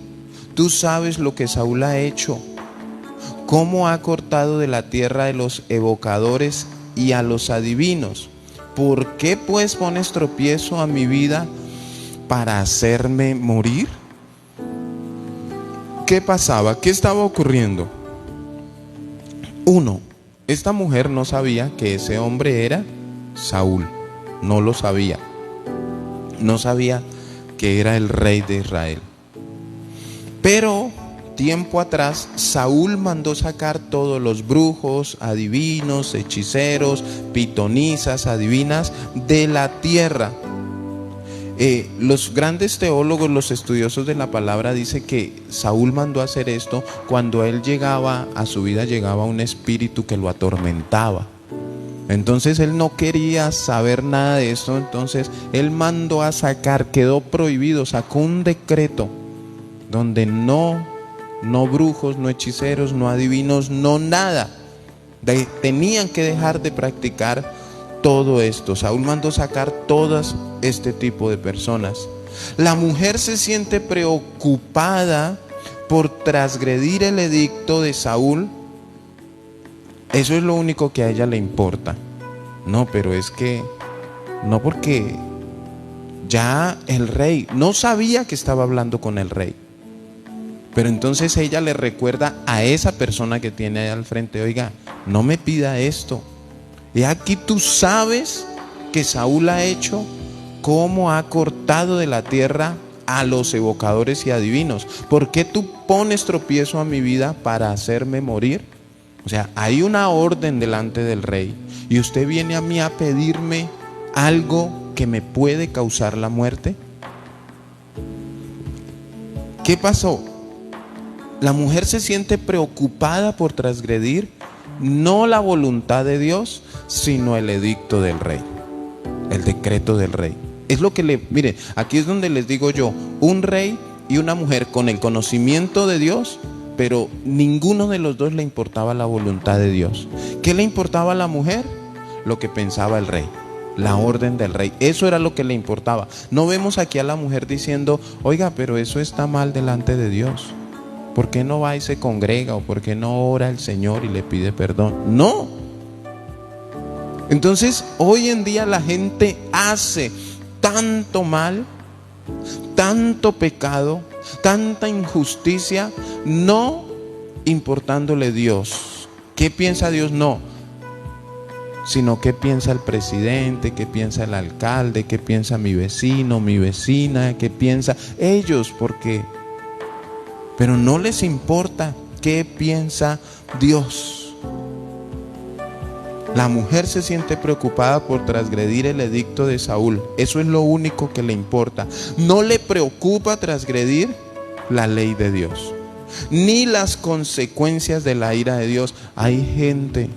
tú sabes lo que Saúl ha hecho, cómo ha cortado de la tierra de los evocadores y a los adivinos. ¿Por qué pues pones tropiezo a mi vida para hacerme morir? ¿Qué pasaba? ¿Qué estaba ocurriendo? Uno, esta mujer no sabía que ese hombre era Saúl. No lo sabía. No sabía que era el rey de Israel. Pero tiempo atrás Saúl mandó sacar todos los brujos, adivinos, hechiceros, pitonisas, adivinas de la tierra. Los grandes teólogos, los estudiosos de la palabra, dicen que Saúl mandó a hacer esto cuando él llegaba a su vida, llegaba un espíritu que lo atormentaba. Entonces él no quería saber nada de esto. Entonces él mandó a sacar, quedó prohibido, sacó un decreto donde no brujos, no hechiceros, no adivinos, no nada. Tenían que dejar de practicar todo esto. Saúl mandó sacar todas este tipo de personas. La mujer se siente preocupada por transgredir el edicto de Saúl. Eso es lo único que a ella le importa. No, pero es que no, porque ya el rey no sabía que estaba hablando con el rey. Pero entonces ella le recuerda a esa persona que tiene ahí al frente: oiga, no me pida esto. Y aquí tú sabes que Saúl ha hecho, cómo ha cortado de la tierra a los evocadores y adivinos. ¿Por qué tú pones tropiezo a mi vida para hacerme morir? O sea, hay una orden delante del rey y usted viene a mí a pedirme algo que me puede causar la muerte. ¿Qué pasó? La mujer se siente preocupada por transgredir no la voluntad de Dios, sino el edicto del rey, el decreto del rey. Es lo que mire, aquí es donde les digo yo: un rey y una mujer con el conocimiento de Dios, pero ninguno de los dos le importaba la voluntad de Dios. ¿Qué le importaba a la mujer? Lo que pensaba el rey, la orden del rey. Eso era lo que le importaba. No vemos aquí a la mujer diciendo: oiga, pero eso está mal delante de Dios. ¿Por qué no va y se congrega? ¿O por qué no ora al Señor y le pide perdón? No. Entonces, hoy en día la gente hace tanto mal, tanto pecado, tanta injusticia, no importándole Dios. ¿Qué piensa Dios? No. Sino qué piensa el presidente, qué piensa el alcalde, qué piensa mi vecino, mi vecina, qué piensa ellos, porque... Pero no les importa qué piensa Dios. La mujer se siente preocupada por transgredir el edicto de Saúl. Eso es lo único que le importa. No le preocupa transgredir la ley de Dios, ni las consecuencias de la ira de Dios. Hay gente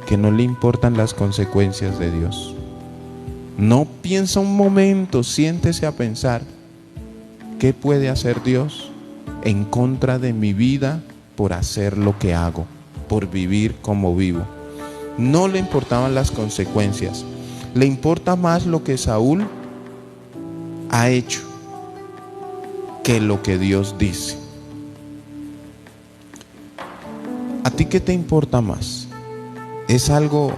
que no le importan las consecuencias de Dios. No piensa un momento, siéntese a pensar: ¿qué puede hacer Dios en contra de mi vida por hacer lo que hago, por vivir como vivo? No le importaban las consecuencias. Le importa más lo que Saúl ha hecho que lo que Dios dice. ¿A ti qué te importa más? Es algo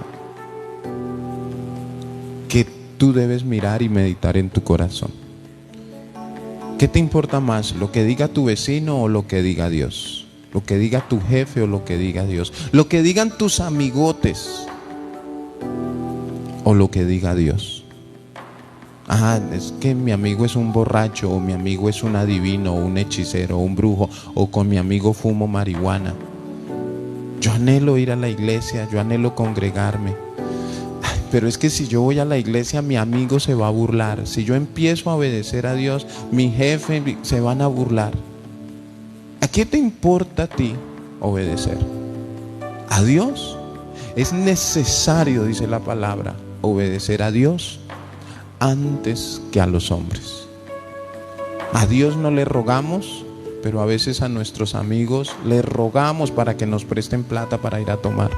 que tú debes mirar y meditar en tu corazón. ¿Qué te importa más? ¿Lo que diga tu vecino o lo que diga Dios? ¿Lo que diga tu jefe o lo que diga Dios? ¿Lo que digan tus amigotes o lo que diga Dios? Es que mi amigo es un borracho, o mi amigo es un adivino, o un hechicero, o un brujo, o con mi amigo fumo marihuana. Yo anhelo ir a la iglesia, yo anhelo congregarme. Pero es que si yo voy a la iglesia, mi amigo se va a burlar. Si yo empiezo a obedecer a Dios, mi jefe se van a burlar. ¿A qué te importa a ti obedecer? ¿A Dios? Es necesario, dice la palabra, obedecer a Dios antes que a los hombres. A Dios no le rogamos, pero a veces a nuestros amigos le rogamos para que nos presten plata para ir a tomar,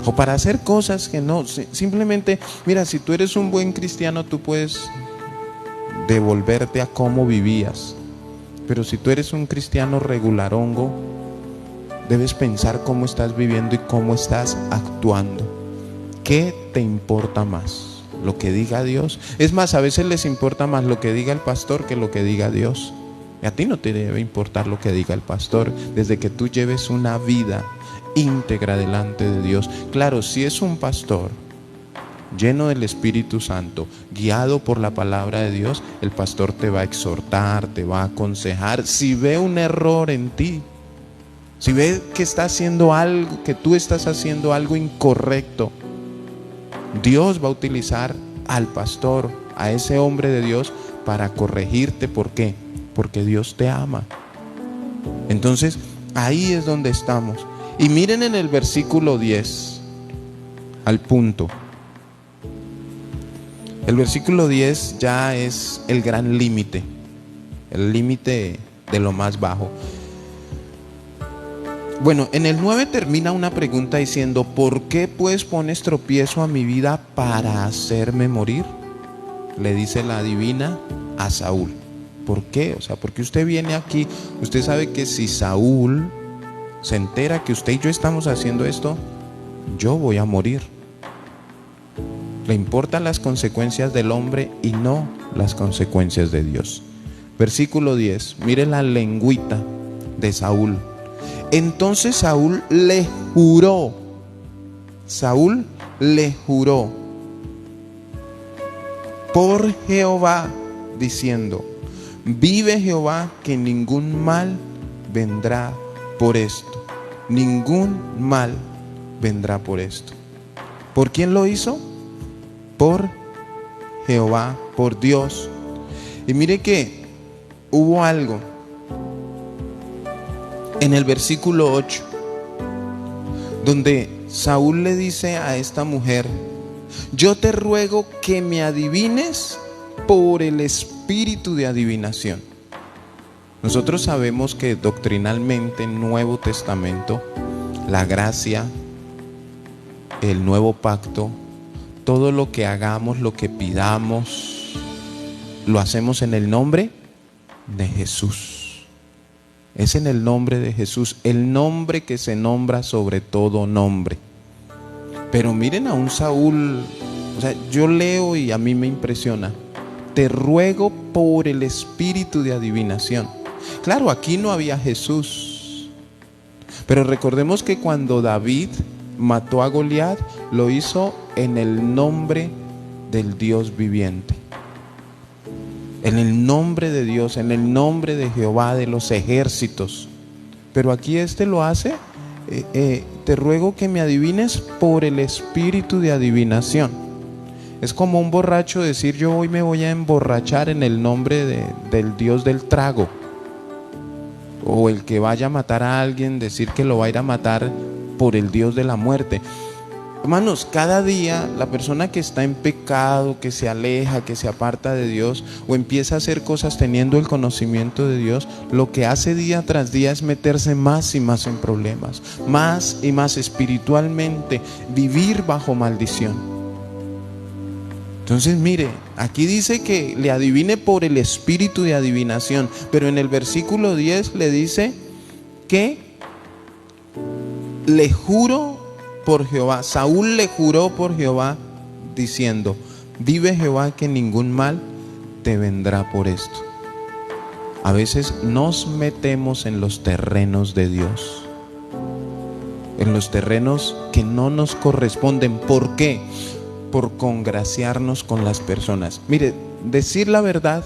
o para hacer cosas que no, simplemente, mira, si tú eres un buen cristiano, tú puedes devolverte a cómo vivías, pero si tú eres un cristiano regularongo, debes pensar cómo estás viviendo y cómo estás actuando. ¿Qué te importa más? ¿Lo que diga Dios? Es más, a veces les importa más lo que diga el pastor que lo que diga Dios. Y a ti no te debe importar lo que diga el pastor, desde que tú lleves una vida íntegra delante de Dios. Claro, si es un pastor lleno del Espíritu Santo, guiado por la palabra de Dios, el pastor te va a exhortar, te va a aconsejar. Si ve un error en ti, si ve que está haciendo algo, que tú estás haciendo algo incorrecto, Dios va a utilizar al pastor, a ese hombre de Dios, para corregirte. ¿Por qué? Porque Dios te ama. Entonces, ahí es donde estamos. Y miren en el versículo 10, al punto. El versículo 10 ya es el gran límite, el límite de lo más bajo. Bueno, en el 9 termina una pregunta diciendo: ¿por qué pues pones tropiezo a mi vida para hacerme morir? Le dice la adivina a Saúl. ¿Por qué? O sea, porque usted viene aquí, usted sabe que si Saúl se entera que usted y yo estamos haciendo esto, yo voy a morir. Le importan las consecuencias del hombre y no las consecuencias de Dios. Versículo 10, mire la lengüita de Saúl. Entonces Saúl le juró por Jehová, diciendo: vive Jehová, que ningún mal vendrá por esto. Ningún mal vendrá por esto. ¿Por quién lo hizo? Por Jehová, por Dios. Y mire que hubo algo en el versículo 8, donde Saúl le dice a esta mujer: yo te ruego que me adivines por el espíritu de adivinación. Nosotros sabemos que doctrinalmente en Nuevo Testamento, la gracia, el nuevo pacto, todo lo que hagamos, lo que pidamos, lo hacemos en el nombre de Jesús. Es en el nombre de Jesús, el nombre que se nombra sobre todo nombre. Pero miren a un Saúl, o sea, yo leo y a mí me impresiona: te ruego por el espíritu de adivinación. Claro, aquí no había Jesús, pero recordemos que cuando David mató a Goliat, lo hizo en el nombre del Dios viviente, en el nombre de Dios, en el nombre de Jehová de los ejércitos. Pero aquí lo hace: te ruego que me adivines por el espíritu de adivinación. Es como un borracho decir: yo hoy me voy a emborrachar en el nombre del Dios del trago. O el que vaya a matar a alguien, decir que lo va a ir a matar por el Dios de la muerte. Hermanos, cada día la persona que está en pecado, que se aleja, que se aparta de Dios, o empieza a hacer cosas teniendo el conocimiento de Dios, lo que hace día tras día es meterse más y más en problemas, más y más espiritualmente, vivir bajo maldición. Entonces mire, aquí dice que le adivine por el espíritu de adivinación, pero en el versículo 10 le dice que le juro por Jehová. Saúl le juró por Jehová diciendo: vive Jehová, que ningún mal te vendrá por esto. A veces nos metemos en los terrenos de Dios, en los terrenos que no nos corresponden. ¿Por qué? Por congraciarnos con las personas. Mire, decir la verdad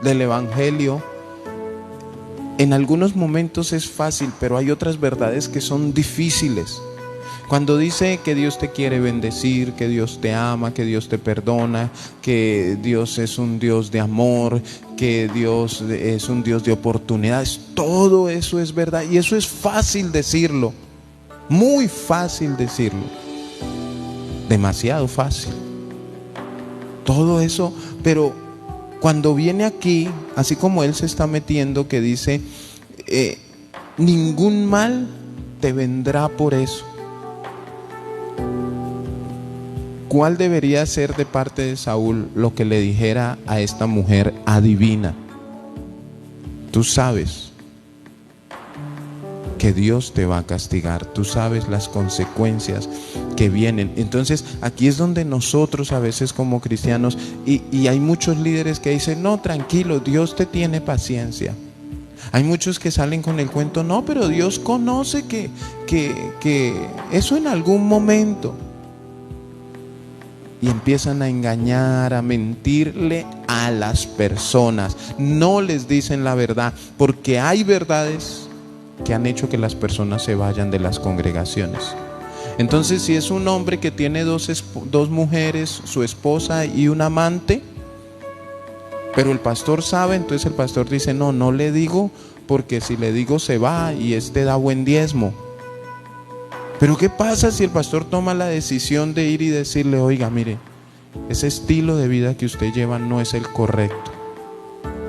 del Evangelio en algunos momentos es fácil, pero hay otras verdades que son difíciles. Cuando dice que Dios te quiere bendecir, que Dios te ama, que Dios te perdona, que Dios es un Dios de amor, que Dios es un Dios de oportunidades, todo eso es verdad y eso es fácil decirlo, muy fácil decirlo, demasiado fácil. Todo eso, pero cuando viene aquí, así como Él se está metiendo, que dice, ningún mal te vendrá por eso. ¿Cuál debería ser de parte de Saúl lo que le dijera a esta mujer adivina? Tú sabes que Dios te va a castigar, tú sabes las consecuencias que vienen. Entonces aquí es donde nosotros a veces como cristianos, y hay muchos líderes que dicen, no, tranquilo, Dios te tiene paciencia. Hay muchos que salen con el cuento, no, pero Dios conoce que eso en algún momento. Y empiezan a engañar, a mentirle a las personas. No les dicen la verdad, porque hay verdades que han hecho que las personas se vayan de las congregaciones. Entonces, si es un hombre que tiene dos mujeres, su esposa y un amante, pero el pastor sabe, entonces el pastor dice, no le digo, porque si le digo se va y da buen diezmo. Pero ¿qué pasa si el pastor toma la decisión de ir y decirle, oiga, mire, ese estilo de vida que usted lleva no es el correcto?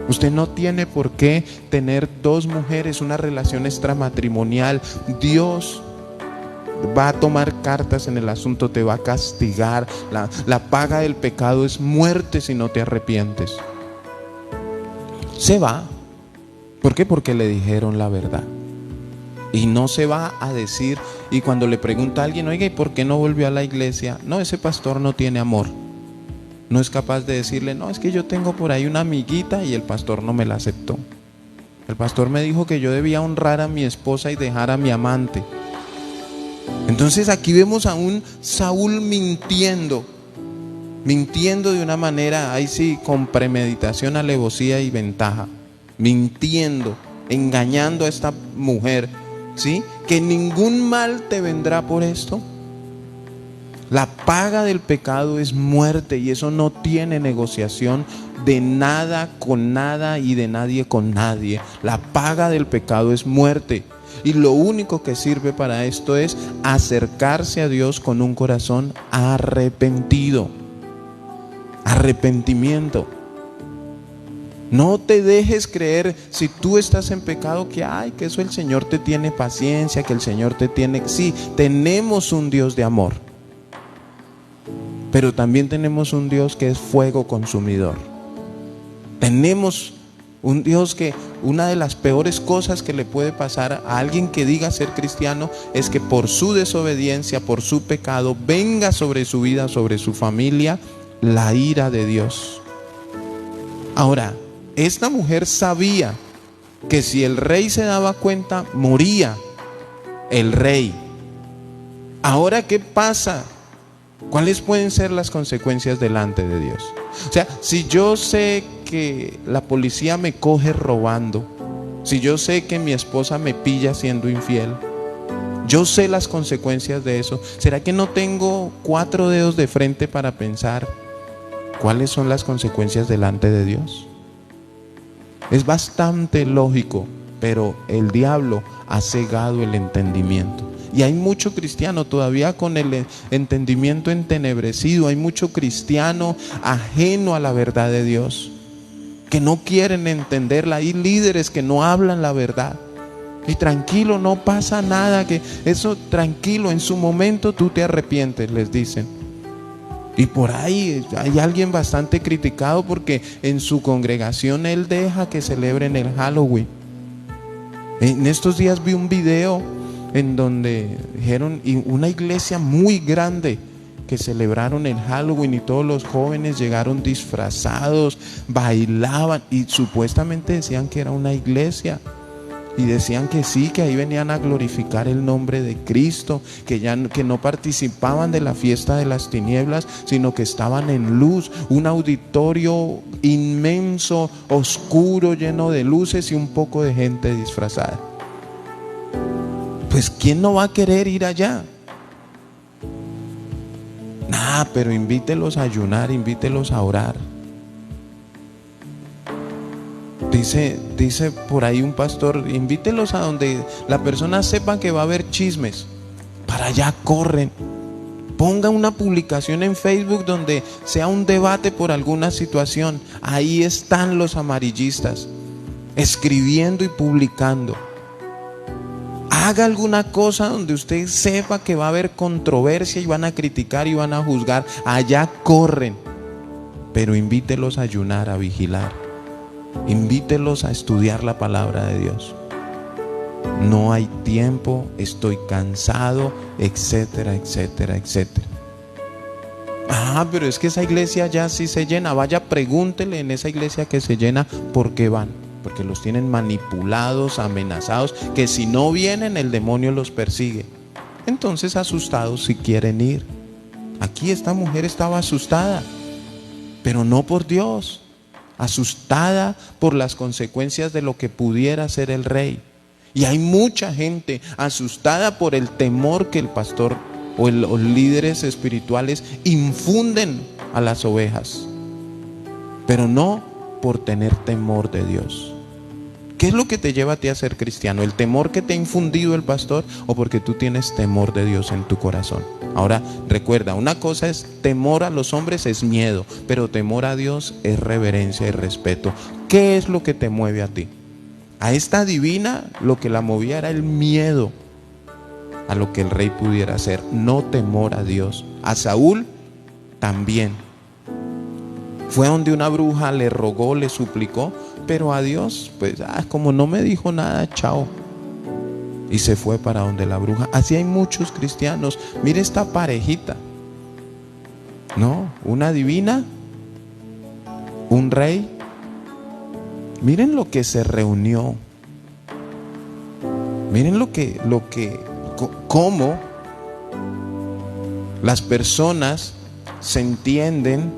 Usted no tiene por qué tener dos mujeres, una relación extramatrimonial. Dios va a tomar cartas en el asunto, te va a castigar. La paga del pecado es muerte si no te arrepientes. Se va. ¿Por qué? Porque le dijeron la verdad. Y no se va a decir, y cuando le pregunta a alguien, oiga, ¿y por qué no volvió a la iglesia? No, ese pastor no tiene amor. No es capaz de decirle, no, es que yo tengo por ahí una amiguita y el pastor no me la aceptó. El pastor me dijo que yo debía honrar a mi esposa y dejar a mi amante. Entonces aquí vemos a un Saúl mintiendo de una manera, ahí sí, con premeditación, alevosía y ventaja. Mintiendo, engañando a esta mujer. ¿Sí? Que ningún mal te vendrá por esto. La paga del pecado es muerte y eso no tiene negociación de nada con nada y de nadie con nadie. La paga del pecado es muerte y lo único que sirve para esto es acercarse a Dios con un corazón arrepentido. Arrepentimiento. No te dejes creer, si tú estás en pecado, que eso el Señor te tiene paciencia, que el Señor te tiene. Sí, tenemos un Dios de amor, pero también tenemos un Dios que es fuego consumidor. Tenemos un Dios que una de las peores cosas que le puede pasar a alguien que diga ser cristiano es que por su desobediencia, por su pecado, venga sobre su vida, sobre su familia, la ira de Dios. Ahora, esta mujer sabía que si el rey se daba cuenta, moría el rey. Ahora, ¿qué pasa? ¿Cuáles pueden ser las consecuencias delante de Dios? O sea, si yo sé que la policía me coge robando, si yo sé que mi esposa me pilla siendo infiel, yo sé las consecuencias de eso. ¿Será que no tengo 4 dedos de frente para pensar cuáles son las consecuencias delante de Dios? Es bastante lógico, pero el diablo ha cegado el entendimiento. Y hay mucho cristiano todavía con el entendimiento entenebrecido. Hay mucho cristiano ajeno a la verdad de Dios, que no quieren entenderla. Hay líderes que no hablan la verdad. Y tranquilo, no pasa nada, que eso tranquilo, en su momento tú te arrepientes, les dicen. Y por ahí hay alguien bastante criticado porque en su congregación él deja que celebren el Halloween. En estos días vi un video en donde dijeron, y una iglesia muy grande, que celebraron el Halloween y todos los jóvenes llegaron disfrazados, bailaban y supuestamente decían que era una iglesia. Y decían que sí, que ahí venían a glorificar el nombre de Cristo, que no participaban de la fiesta de las tinieblas, sino que estaban en luz, un auditorio inmenso, oscuro, lleno de luces y un poco de gente disfrazada. Pues ¿quién no va a querer ir allá? Pero invítelos a ayunar, invítelos a orar. Dice por ahí un pastor, invítelos a donde la persona sepa que va a haber chismes. Para allá corren. Ponga una publicación en Facebook donde sea un debate por alguna situación. Ahí están los amarillistas, escribiendo y publicando. Haga alguna cosa donde usted sepa que va a haber controversia y van a criticar y van a juzgar. Allá corren. Pero invítelos a ayunar, a vigilar. Invítelos a estudiar la palabra de Dios. No hay tiempo, estoy cansado, etcétera, etcétera, etcétera. Pero es que esa iglesia ya sí se llena. Vaya, pregúntele en esa iglesia que se llena por qué van. Porque los tienen manipulados, amenazados, que si no vienen el demonio los persigue. Entonces asustados si quieren ir. Aquí esta mujer estaba asustada, pero no por Dios. Asustada por las consecuencias de lo que pudiera ser el rey. Y hay mucha gente asustada por el temor que el pastor o los líderes espirituales infunden a las ovejas, pero no por tener temor de Dios. ¿Qué es lo que te lleva a ti a ser cristiano? ¿El temor que te ha infundido el pastor o porque tú tienes temor de Dios en tu corazón? Ahora recuerda, una cosa es temor a los hombres, es miedo, pero temor a Dios es reverencia y respeto. ¿Qué es lo que te mueve a ti? A esta divina lo que la movía era el miedo a lo que el rey pudiera hacer, no temor a Dios. A Saúl también. Fue donde una bruja le rogó, le suplicó, pero a Dios, pues como no me dijo nada, chao. Y se fue para donde la bruja. Así hay muchos cristianos. Mire esta parejita, ¿no? Una divina, un rey. Miren lo que se reunió. Miren cómo las personas se entienden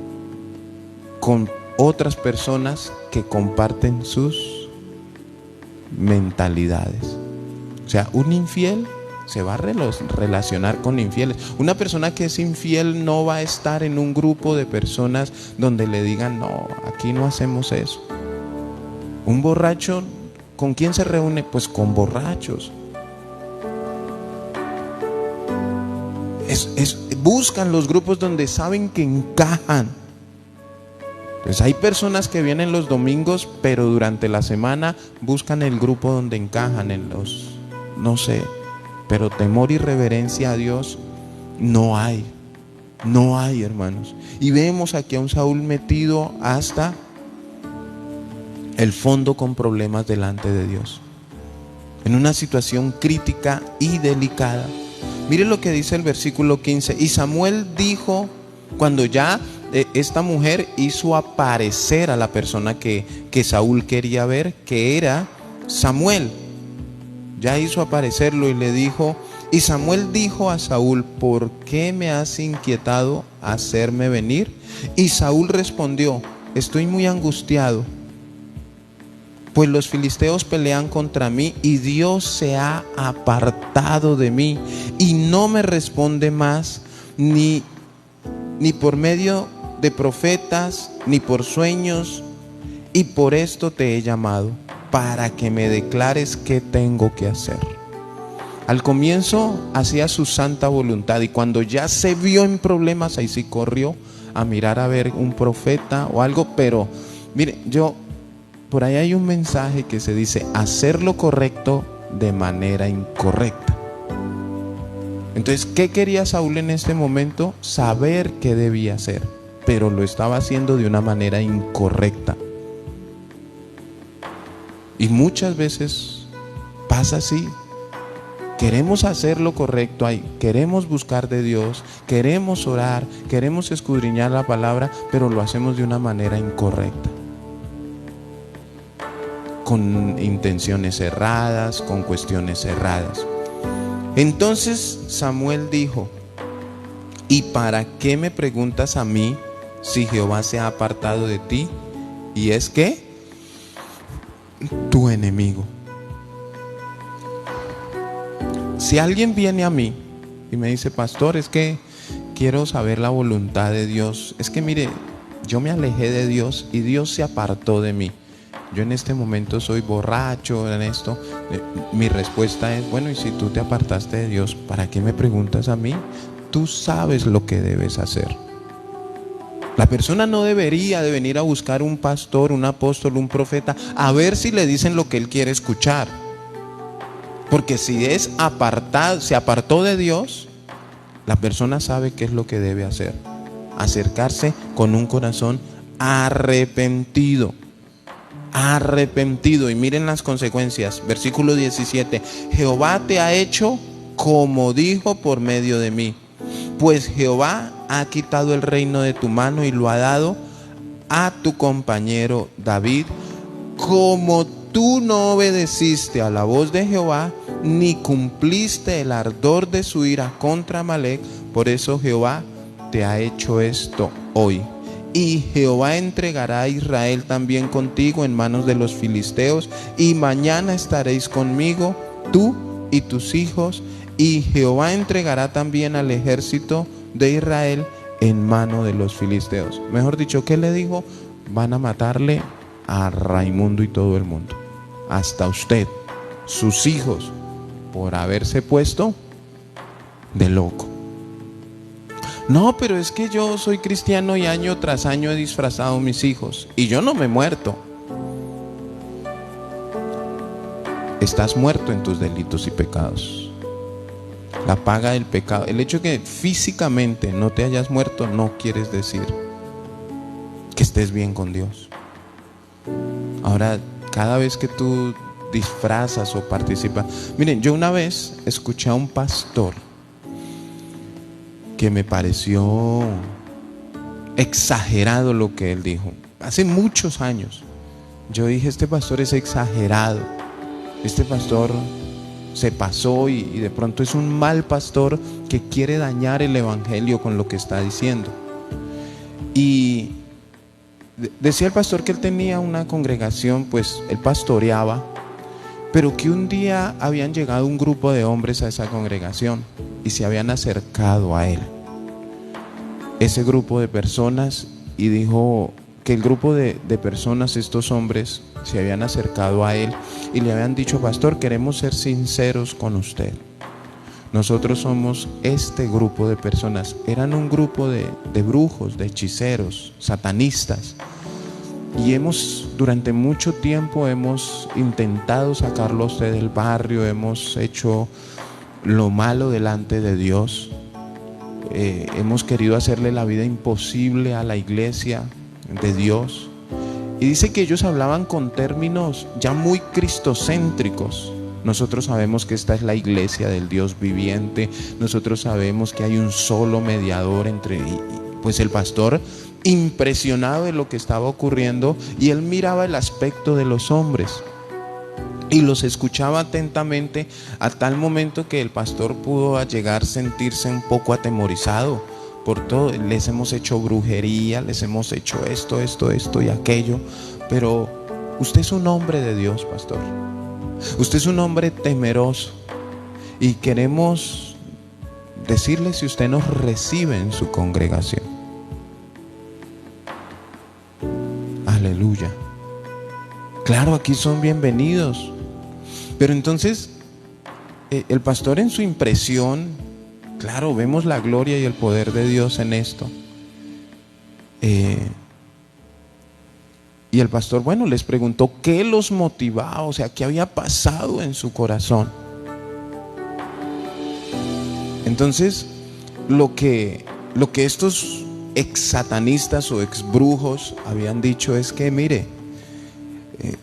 con otras personas que comparten sus mentalidades. O sea, un infiel se va a relacionar con infieles. Una persona que es infiel no va a estar en un grupo de personas donde le digan, no, aquí no hacemos eso. Un borracho, ¿con quién se reúne? Pues con borrachos. Buscan los grupos donde saben que encajan. Pues hay personas que vienen los domingos, pero durante la semana buscan el grupo donde encajan, en los, no sé, pero temor y reverencia a Dios no hay, hermanos. Y vemos aquí a un Saúl metido hasta el fondo con problemas delante de Dios, en una situación crítica y delicada. Mire lo que dice el versículo 15. Y Samuel dijo, cuando ya esta mujer hizo aparecer a la persona que Saúl quería ver, que era Samuel, ya hizo aparecerlo y le dijo, y Samuel dijo a Saúl, ¿por qué me has inquietado a hacerme venir? Y Saúl respondió, estoy muy angustiado, pues los filisteos pelean contra mí y Dios se ha apartado de mí y no me responde más, ni por medio de profetas, ni por sueños, y por esto te he llamado, para que me declares qué tengo que hacer. Al comienzo hacía su santa voluntad, y cuando ya se vio en problemas, ahí sí corrió a mirar a ver un profeta o algo. Pero mire, por ahí hay un mensaje que se dice hacer lo correcto de manera incorrecta. Entonces, ¿qué quería Saúl en este momento? Saber qué debía hacer, pero lo estaba haciendo de una manera incorrecta. Y muchas veces pasa así. queremos hacer lo correcto ahí, queremos buscar de Dios, queremos orar, queremos escudriñar la palabra, pero lo hacemos de una manera incorrecta, con intenciones erradas, con cuestiones erradas. Entonces Samuel dijo: ¿y para qué me preguntas a mí si Jehová se ha apartado de ti y es que tu enemigo? Si alguien viene a mí y me dice: pastor, es que quiero saber la voluntad de Dios, es que mire, yo me alejé de Dios y Dios se apartó de mí, yo en este momento soy borracho en esto, mi respuesta es: bueno, y si tú te apartaste de Dios, ¿para qué me preguntas a mí? Tú sabes lo que debes hacer. La persona no debería de venir a buscar un pastor, un apóstol, un profeta, a ver si le dicen lo que él quiere escuchar. Porque si es apartado, se apartó de Dios, la persona sabe qué es lo que debe hacer: acercarse con un corazón arrepentido. Arrepentido. Y miren las consecuencias. Versículo 17: Jehová te ha hecho como dijo por medio de mí, pues Jehová ha quitado el reino de tu mano y lo ha dado a tu compañero David. Como tú no obedeciste a la voz de Jehová, ni cumpliste el ardor de su ira contra Amalec, por eso Jehová te ha hecho esto hoy. Y Jehová entregará a Israel también contigo en manos de los filisteos, y mañana estaréis conmigo, tú y tus hijos, y Jehová entregará también al ejército de Israel en mano de los filisteos. Mejor dicho, ¿qué le dijo? Van a matarle a Raimundo y todo el mundo, hasta usted, sus hijos, por haberse puesto de loco. No, pero es que yo soy cristiano y año tras año he disfrazado a mis hijos y yo no me he muerto. Estás muerto en tus delitos y pecados. La paga del pecado, el hecho de que físicamente no te hayas muerto no quiere decir que estés bien con Dios. Ahora, cada vez que tú disfrazas o participas, miren, yo una vez escuché a un pastor que me pareció exagerado lo que él dijo. Hace muchos años yo dije: este pastor es exagerado, este pastor se pasó y de pronto es un mal pastor que quiere dañar el evangelio con lo que está diciendo. Y decía el pastor que él tenía una congregación, pues él pastoreaba, pero que un día habían llegado un grupo de hombres a esa congregación y se habían acercado a él, ese grupo de personas, y dijo que el grupo de personas, estos hombres, se habían acercado a él y le habían dicho: pastor, queremos ser sinceros con usted, nosotros somos este grupo de personas. Eran un grupo de brujos, de hechiceros, satanistas, y durante mucho tiempo hemos intentado sacarlo a usted del barrio, hemos hecho lo malo delante de Dios, hemos querido hacerle la vida imposible a la iglesia de Dios. Y dice que ellos hablaban con términos ya muy cristocéntricos. Nosotros sabemos que esta es la iglesia del Dios viviente, nosotros sabemos que hay un solo mediador entre, pues el pastor, impresionado de lo que estaba ocurriendo, y él miraba el aspecto de los hombres y los escuchaba atentamente, a tal momento que el pastor pudo llegar a sentirse un poco atemorizado por todo. Les hemos hecho brujería, les hemos hecho esto y aquello, pero usted es un hombre de Dios, pastor, usted es un hombre temeroso, y queremos decirle si usted nos recibe en su congregación. Aleluya. Claro, aquí son bienvenidos. Pero entonces el pastor, en su impresión, claro, vemos la gloria y el poder de Dios en esto. Y el pastor, bueno, les preguntó qué los motivaba, o sea, qué había pasado en su corazón. Entonces, lo que estos ex satanistas o ex brujos habían dicho es que, mire,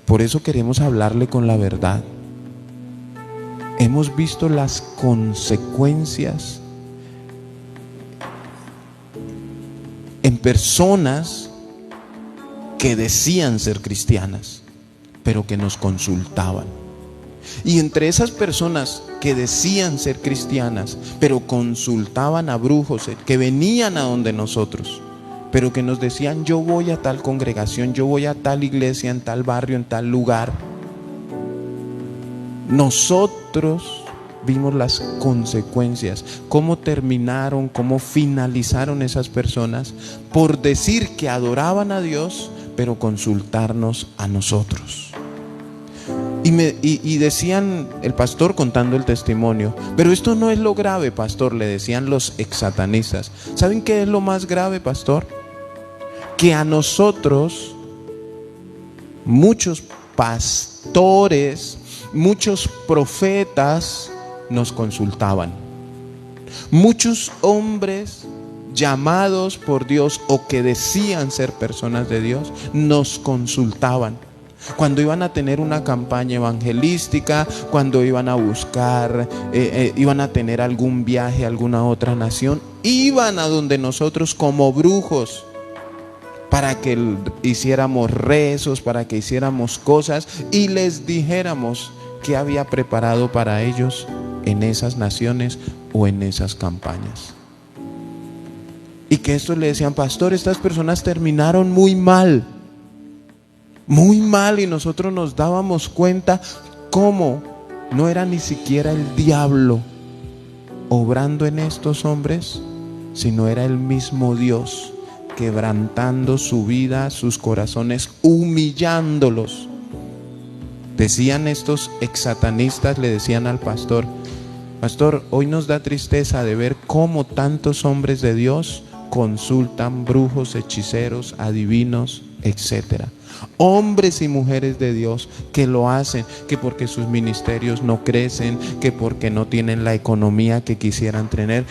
por eso queremos hablarle con la verdad. hemos visto las consecuencias en personas que decían ser cristianas, pero que nos consultaban. Y entre esas personas que decían ser cristianas, pero consultaban a brujos, que venían a donde nosotros, pero que nos decían: yo voy a tal congregación, yo voy a tal iglesia, en tal barrio, en tal lugar. Nosotros vimos las consecuencias, cómo terminaron, cómo finalizaron esas personas por decir que adoraban a Dios, pero consultarnos a nosotros. Y decían, el pastor contando el testimonio: pero esto no es lo grave, pastor, le decían los exsatanistas. ¿Saben qué es lo más grave, pastor? Que a nosotros, muchos pastores, muchos profetas nos consultaban. Muchos hombres llamados por Dios o que decían ser personas de Dios nos consultaban. Cuando iban a tener una campaña evangelística, cuando iban a buscar, iban a tener algún viaje a alguna otra nación, iban a donde nosotros como brujos para que hiciéramos rezos, para que hiciéramos cosas y les dijéramos qué había preparado para ellos en esas naciones o en esas campañas. Y que esto le decían: pastor, estas personas terminaron muy mal, y nosotros nos dábamos cuenta cómo no era ni siquiera el diablo obrando en estos hombres, sino era el mismo Dios quebrantando su vida, sus corazones, humillándolos. Decían estos exsatanistas, le decían al pastor: pastor, hoy nos da tristeza de ver cómo tantos hombres de Dios consultan brujos, hechiceros, adivinos, etcétera. Hombres y mujeres de Dios que lo hacen, que porque sus ministerios no crecen, que porque no tienen la economía que quisieran tener.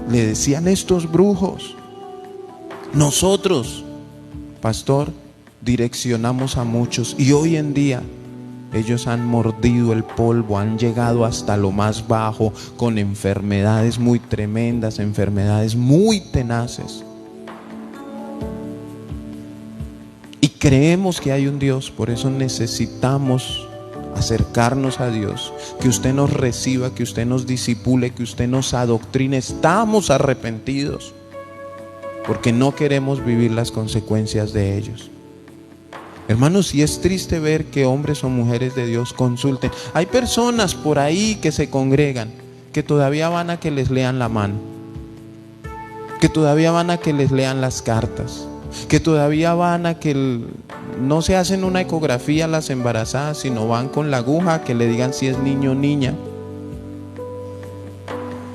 Le decían estos brujos. Nosotros, pastor, direccionamos a muchos y hoy en día ellos han mordido el polvo, han llegado hasta lo más bajo con enfermedades muy tremendas, enfermedades muy tenaces. Y creemos que hay un Dios, por eso necesitamos acercarnos a Dios, que usted nos reciba, que usted nos disipule, que usted nos adoctrine. Estamos arrepentidos porque no queremos vivir las consecuencias de ellos. Hermanos, y es triste ver que hombres o mujeres de Dios consulten. Hay personas por ahí que se congregan, que todavía van a que les lean la mano, que todavía van a que les lean las cartas, que todavía van a que no se hacen una ecografía a las embarazadas, sino van con la aguja a que le digan si es niño o niña.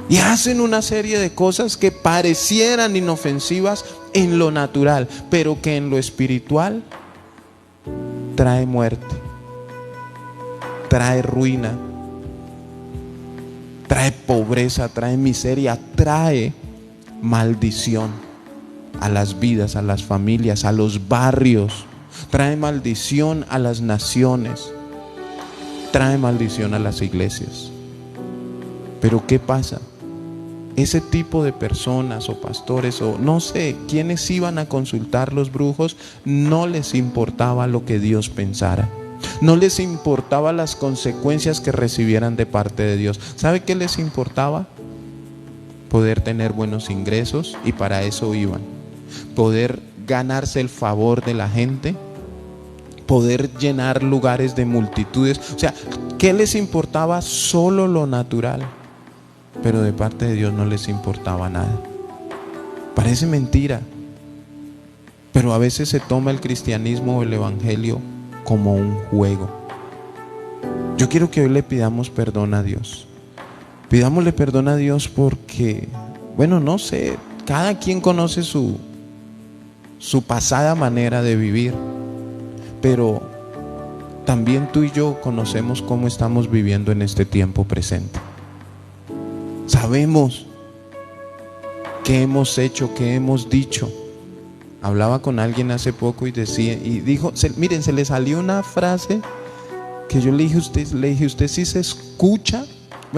Y hacen una serie de cosas que parecieran inofensivas en lo natural, pero que en lo espiritual trae muerte, trae ruina, trae pobreza, trae miseria, trae maldición a las vidas, a las familias, a los barrios, trae maldición a las naciones, trae maldición a las iglesias. Pero ¿qué pasa? Ese tipo de personas o pastores o no sé quiénes iban a consultar los brujos, no les importaba lo que Dios pensara, no les importaba las consecuencias que recibieran de parte de Dios. ¿Sabe qué les importaba? Poder tener buenos ingresos, y para eso iban. Poder ganarse el favor de la gente, poder llenar lugares de multitudes. O sea, ¿qué les importaba? Solo lo natural. Pero de parte de Dios no les importaba nada. Parece mentira, pero a veces se toma el cristianismo o el evangelio como un juego. Yo quiero que hoy le pidamos perdón a Dios. Pidámosle perdón a Dios porque, bueno, no sé, cada quien conoce su pasada manera de vivir, pero también tú y yo conocemos cómo estamos viviendo en este tiempo presente. Sabemos qué hemos hecho, qué hemos dicho. Hablaba con alguien hace poco y dijo, miren, se le salió una frase que yo le dije, usted si se escucha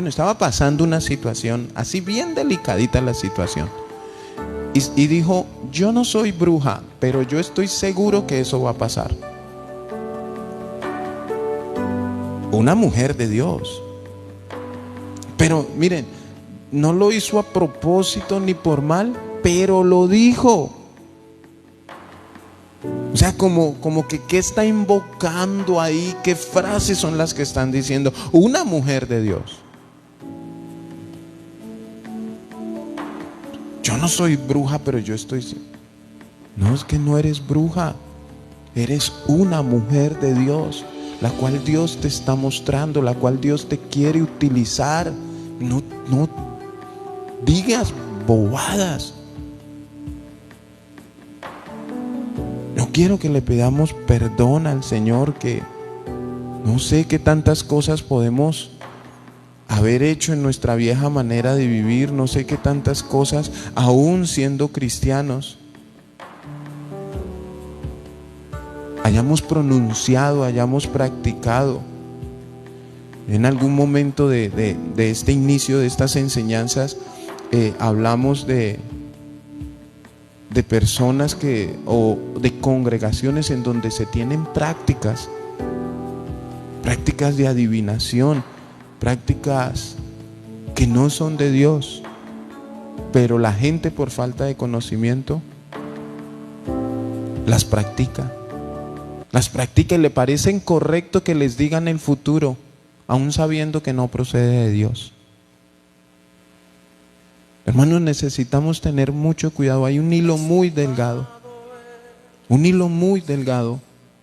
estaba pasando una situación así bien delicadita la situación. Y dijo, yo no soy bruja, pero yo estoy seguro que eso va a pasar. Una mujer de Dios. Pero miren, no lo hizo a propósito ni por mal, pero lo dijo. O sea, como que ¿qué está invocando ahí? ¿Qué frases son las que están diciendo? Una mujer de Dios. Yo no soy bruja, pero yo estoy... No, es que no eres bruja. Eres una mujer de Dios, la cual Dios te está mostrando, la cual Dios te quiere utilizar. No digas bobadas. No quiero que le pidamos perdón al Señor, que no sé qué tantas cosas podemos haber hecho en nuestra vieja manera de vivir, no sé qué tantas cosas, aún siendo cristianos, hayamos pronunciado, hayamos practicado. En algún momento de este inicio de estas enseñanzas hablamos de personas o de congregaciones en donde se tienen prácticas de adivinación, prácticas que no son de Dios, pero la gente por falta de conocimiento las practica y le parece incorrecto que les digan el futuro, aún sabiendo que no procede de Dios. Hermanos, necesitamos tener mucho cuidado. Hay un hilo muy delgado,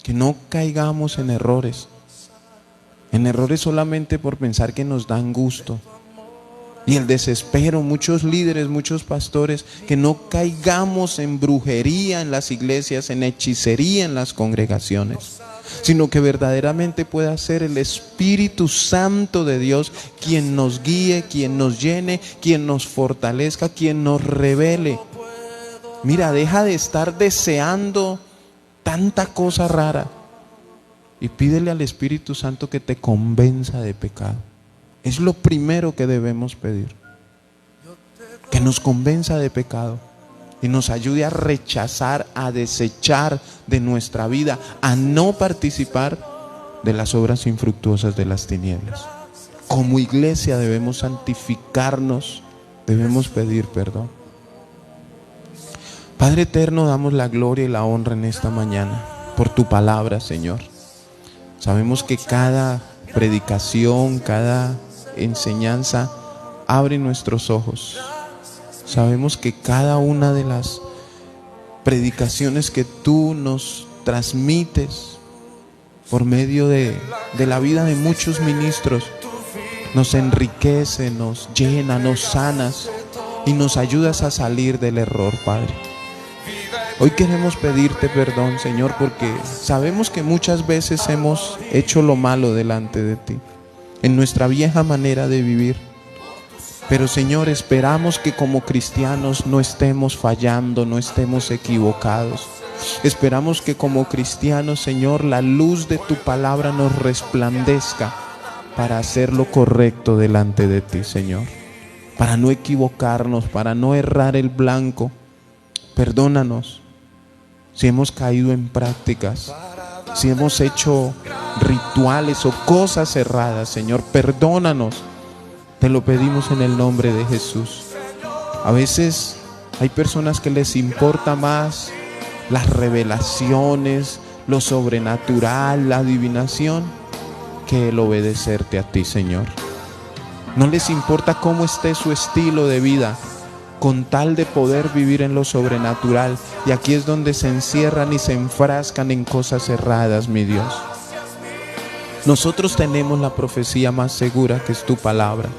que no caigamos en errores solamente por pensar que nos dan gusto. Y el desespero, muchos líderes, muchos pastores, que no caigamos en brujería en las iglesias, en hechicería en las congregaciones, sino que verdaderamente pueda ser el Espíritu Santo de Dios quien nos guíe, quien nos llene, quien nos fortalezca, quien nos revele. Mira, deja de estar deseando tanta cosa rara y pídele al Espíritu Santo que te convenza de pecado. Es lo primero que debemos pedir, que nos convenza de pecado y nos ayude a rechazar, a desechar de nuestra vida, a no participar de las obras infructuosas de las tinieblas. Como iglesia debemos santificarnos, debemos pedir perdón. Padre eterno, damos la gloria y la honra en esta mañana por tu palabra, Señor. Sabemos que cada predicación, cada enseñanza abre nuestros ojos. Sabemos que cada una de las predicaciones que tú nos transmites por medio de la vida de muchos ministros nos enriquece, nos llena, nos sanas y nos ayudas a salir del error, Padre. Hoy queremos pedirte perdón, Señor, porque sabemos que muchas veces hemos hecho lo malo delante de ti, en nuestra vieja manera de vivir. Pero, Señor, esperamos que como cristianos no estemos fallando, no estemos equivocados. Esperamos que como cristianos, Señor, la luz de tu palabra nos resplandezca para hacer lo correcto delante de ti, Señor, para no equivocarnos, para no errar el blanco. Perdónanos si hemos caído en prácticas, si hemos hecho rituales o cosas erradas, Señor, perdónanos. Te lo pedimos en el nombre de Jesús. A veces hay personas que les importa más las revelaciones, lo sobrenatural, la adivinación, que el obedecerte a ti, Señor. No les importa cómo esté su estilo de vida, con tal de poder vivir en lo sobrenatural. Y aquí es donde se encierran y se enfrascan en cosas erradas, mi Dios. Nosotros tenemos la profecía más segura, que es tu palabra,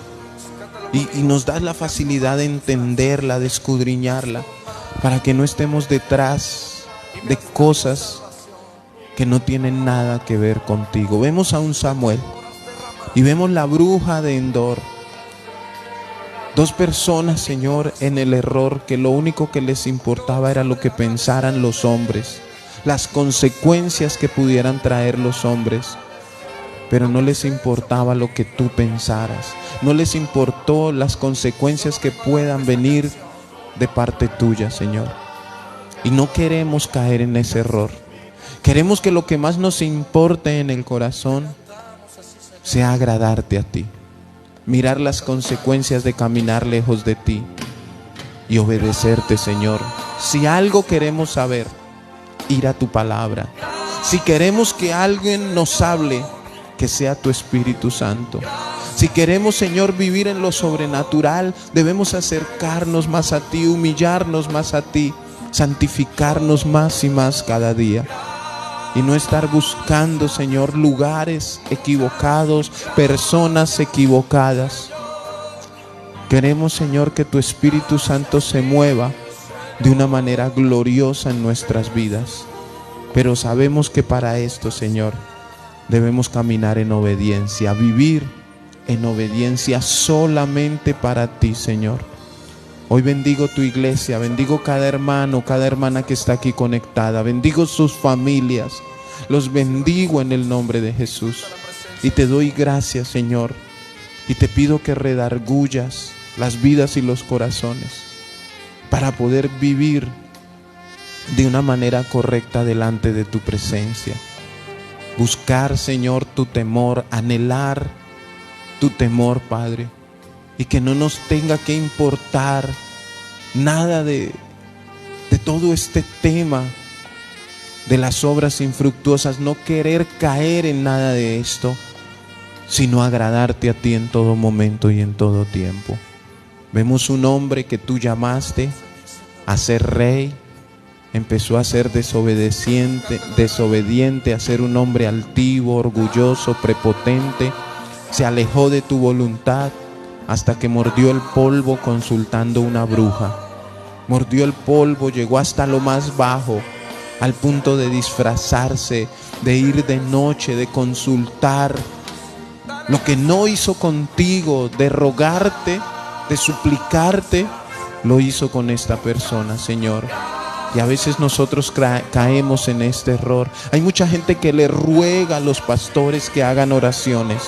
y nos das la facilidad de entenderla, de escudriñarla, para que no estemos detrás de cosas que no tienen nada que ver contigo. Vemos a un Samuel y vemos la bruja de Endor. Dos personas, Señor, en el error, que lo único que les importaba era lo que pensaran los hombres, las consecuencias que pudieran traer los hombres. pero no les importaba lo que tú pensaras. No les importó las consecuencias que puedan venir de parte tuya, Señor. Y no queremos caer en ese error. Queremos que lo que más nos importe en el corazón sea agradarte a ti, mirar las consecuencias de caminar lejos de ti y obedecerte, Señor. Si algo queremos saber, ir a tu palabra. Si queremos que alguien nos hable, que sea tu Espíritu Santo. Si queremos, Señor, vivir en lo sobrenatural, debemos acercarnos más a ti, humillarnos más a ti, santificarnos más y más cada día. Y no estar buscando, Señor, lugares equivocados, personas equivocadas. Queremos, Señor, que tu Espíritu Santo se mueva de una manera gloriosa en nuestras vidas. Pero sabemos que para esto, Señor, debemos caminar en obediencia, vivir en obediencia solamente para ti, Señor. Hoy bendigo tu iglesia, bendigo cada hermano, cada hermana que está aquí conectada, bendigo sus familias, los bendigo en el nombre de Jesús. Y te doy gracias, Señor, y te pido que redargullas las vidas y los corazones para poder vivir de una manera correcta delante de tu presencia. Buscar, Señor, tu temor, anhelar tu temor, Padre, y que no nos tenga que importar nada de todo este tema de las obras infructuosas, no querer caer en nada de esto, sino agradarte a ti en todo momento y en todo tiempo. Vemos un hombre que tú llamaste a ser rey, empezó a ser desobediente, a ser un hombre altivo, orgulloso, prepotente, se alejó de tu voluntad hasta que mordió el polvo consultando una bruja. Mordió el polvo, llegó hasta lo más bajo, al punto de disfrazarse, de ir de noche, de consultar. Lo que no hizo contigo, de rogarte, de suplicarte, lo hizo con esta persona, Señor. Y a veces nosotros caemos en este error. Hay mucha gente que le ruega a los pastores que hagan oraciones,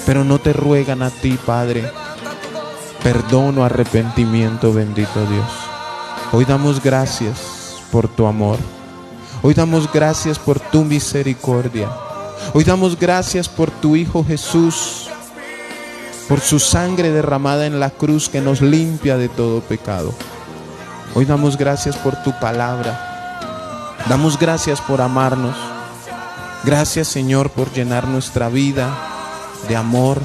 pero no te ruegan a ti, Padre, perdón o arrepentimiento, bendito Dios. Hoy damos gracias por tu amor. Hoy damos gracias por tu misericordia. Hoy damos gracias por tu Hijo Jesús, por su sangre derramada en la cruz que nos limpia de todo pecado. Hoy damos gracias por tu palabra. Damos gracias por amarnos. Gracias, Señor, por llenar nuestra vida de amor.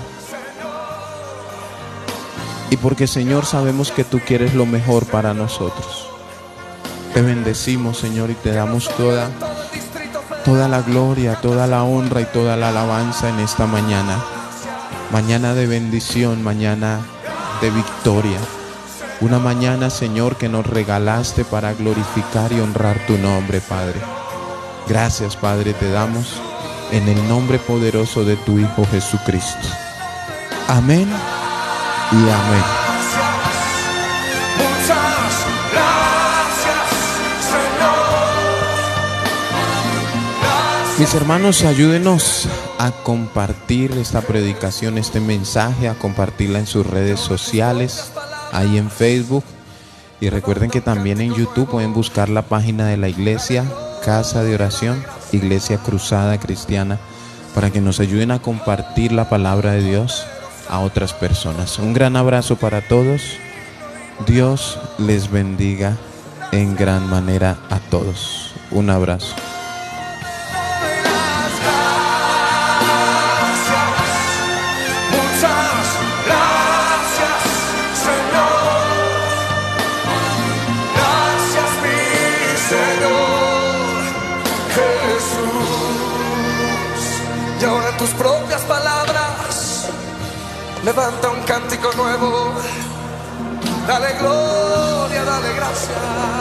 Y porque, Señor, sabemos que tú quieres lo mejor para nosotros. Te bendecimos, Señor, y te damos toda la gloria, toda la honra y toda la alabanza en esta mañana. Mañana de bendición, mañana de victoria. Una mañana, Señor, que nos regalaste para glorificar y honrar tu nombre, Padre. Gracias, Padre, te damos en el nombre poderoso de tu Hijo Jesucristo. Amén y amén. Muchas gracias, Señor. Mis hermanos, ayúdenos a compartir esta predicación, este mensaje, a compartirla en sus redes sociales, ahí en Facebook. Y recuerden que también en YouTube pueden buscar la página de la iglesia, Casa de Oración, Iglesia Cruzada Cristiana, para que nos ayuden a compartir la palabra de Dios a otras personas. Un gran abrazo para todos. Dios les bendiga en gran manera a todos. Un abrazo. Y ahora en tus propias palabras, levanta un cántico nuevo. Dale gloria, dale gracias.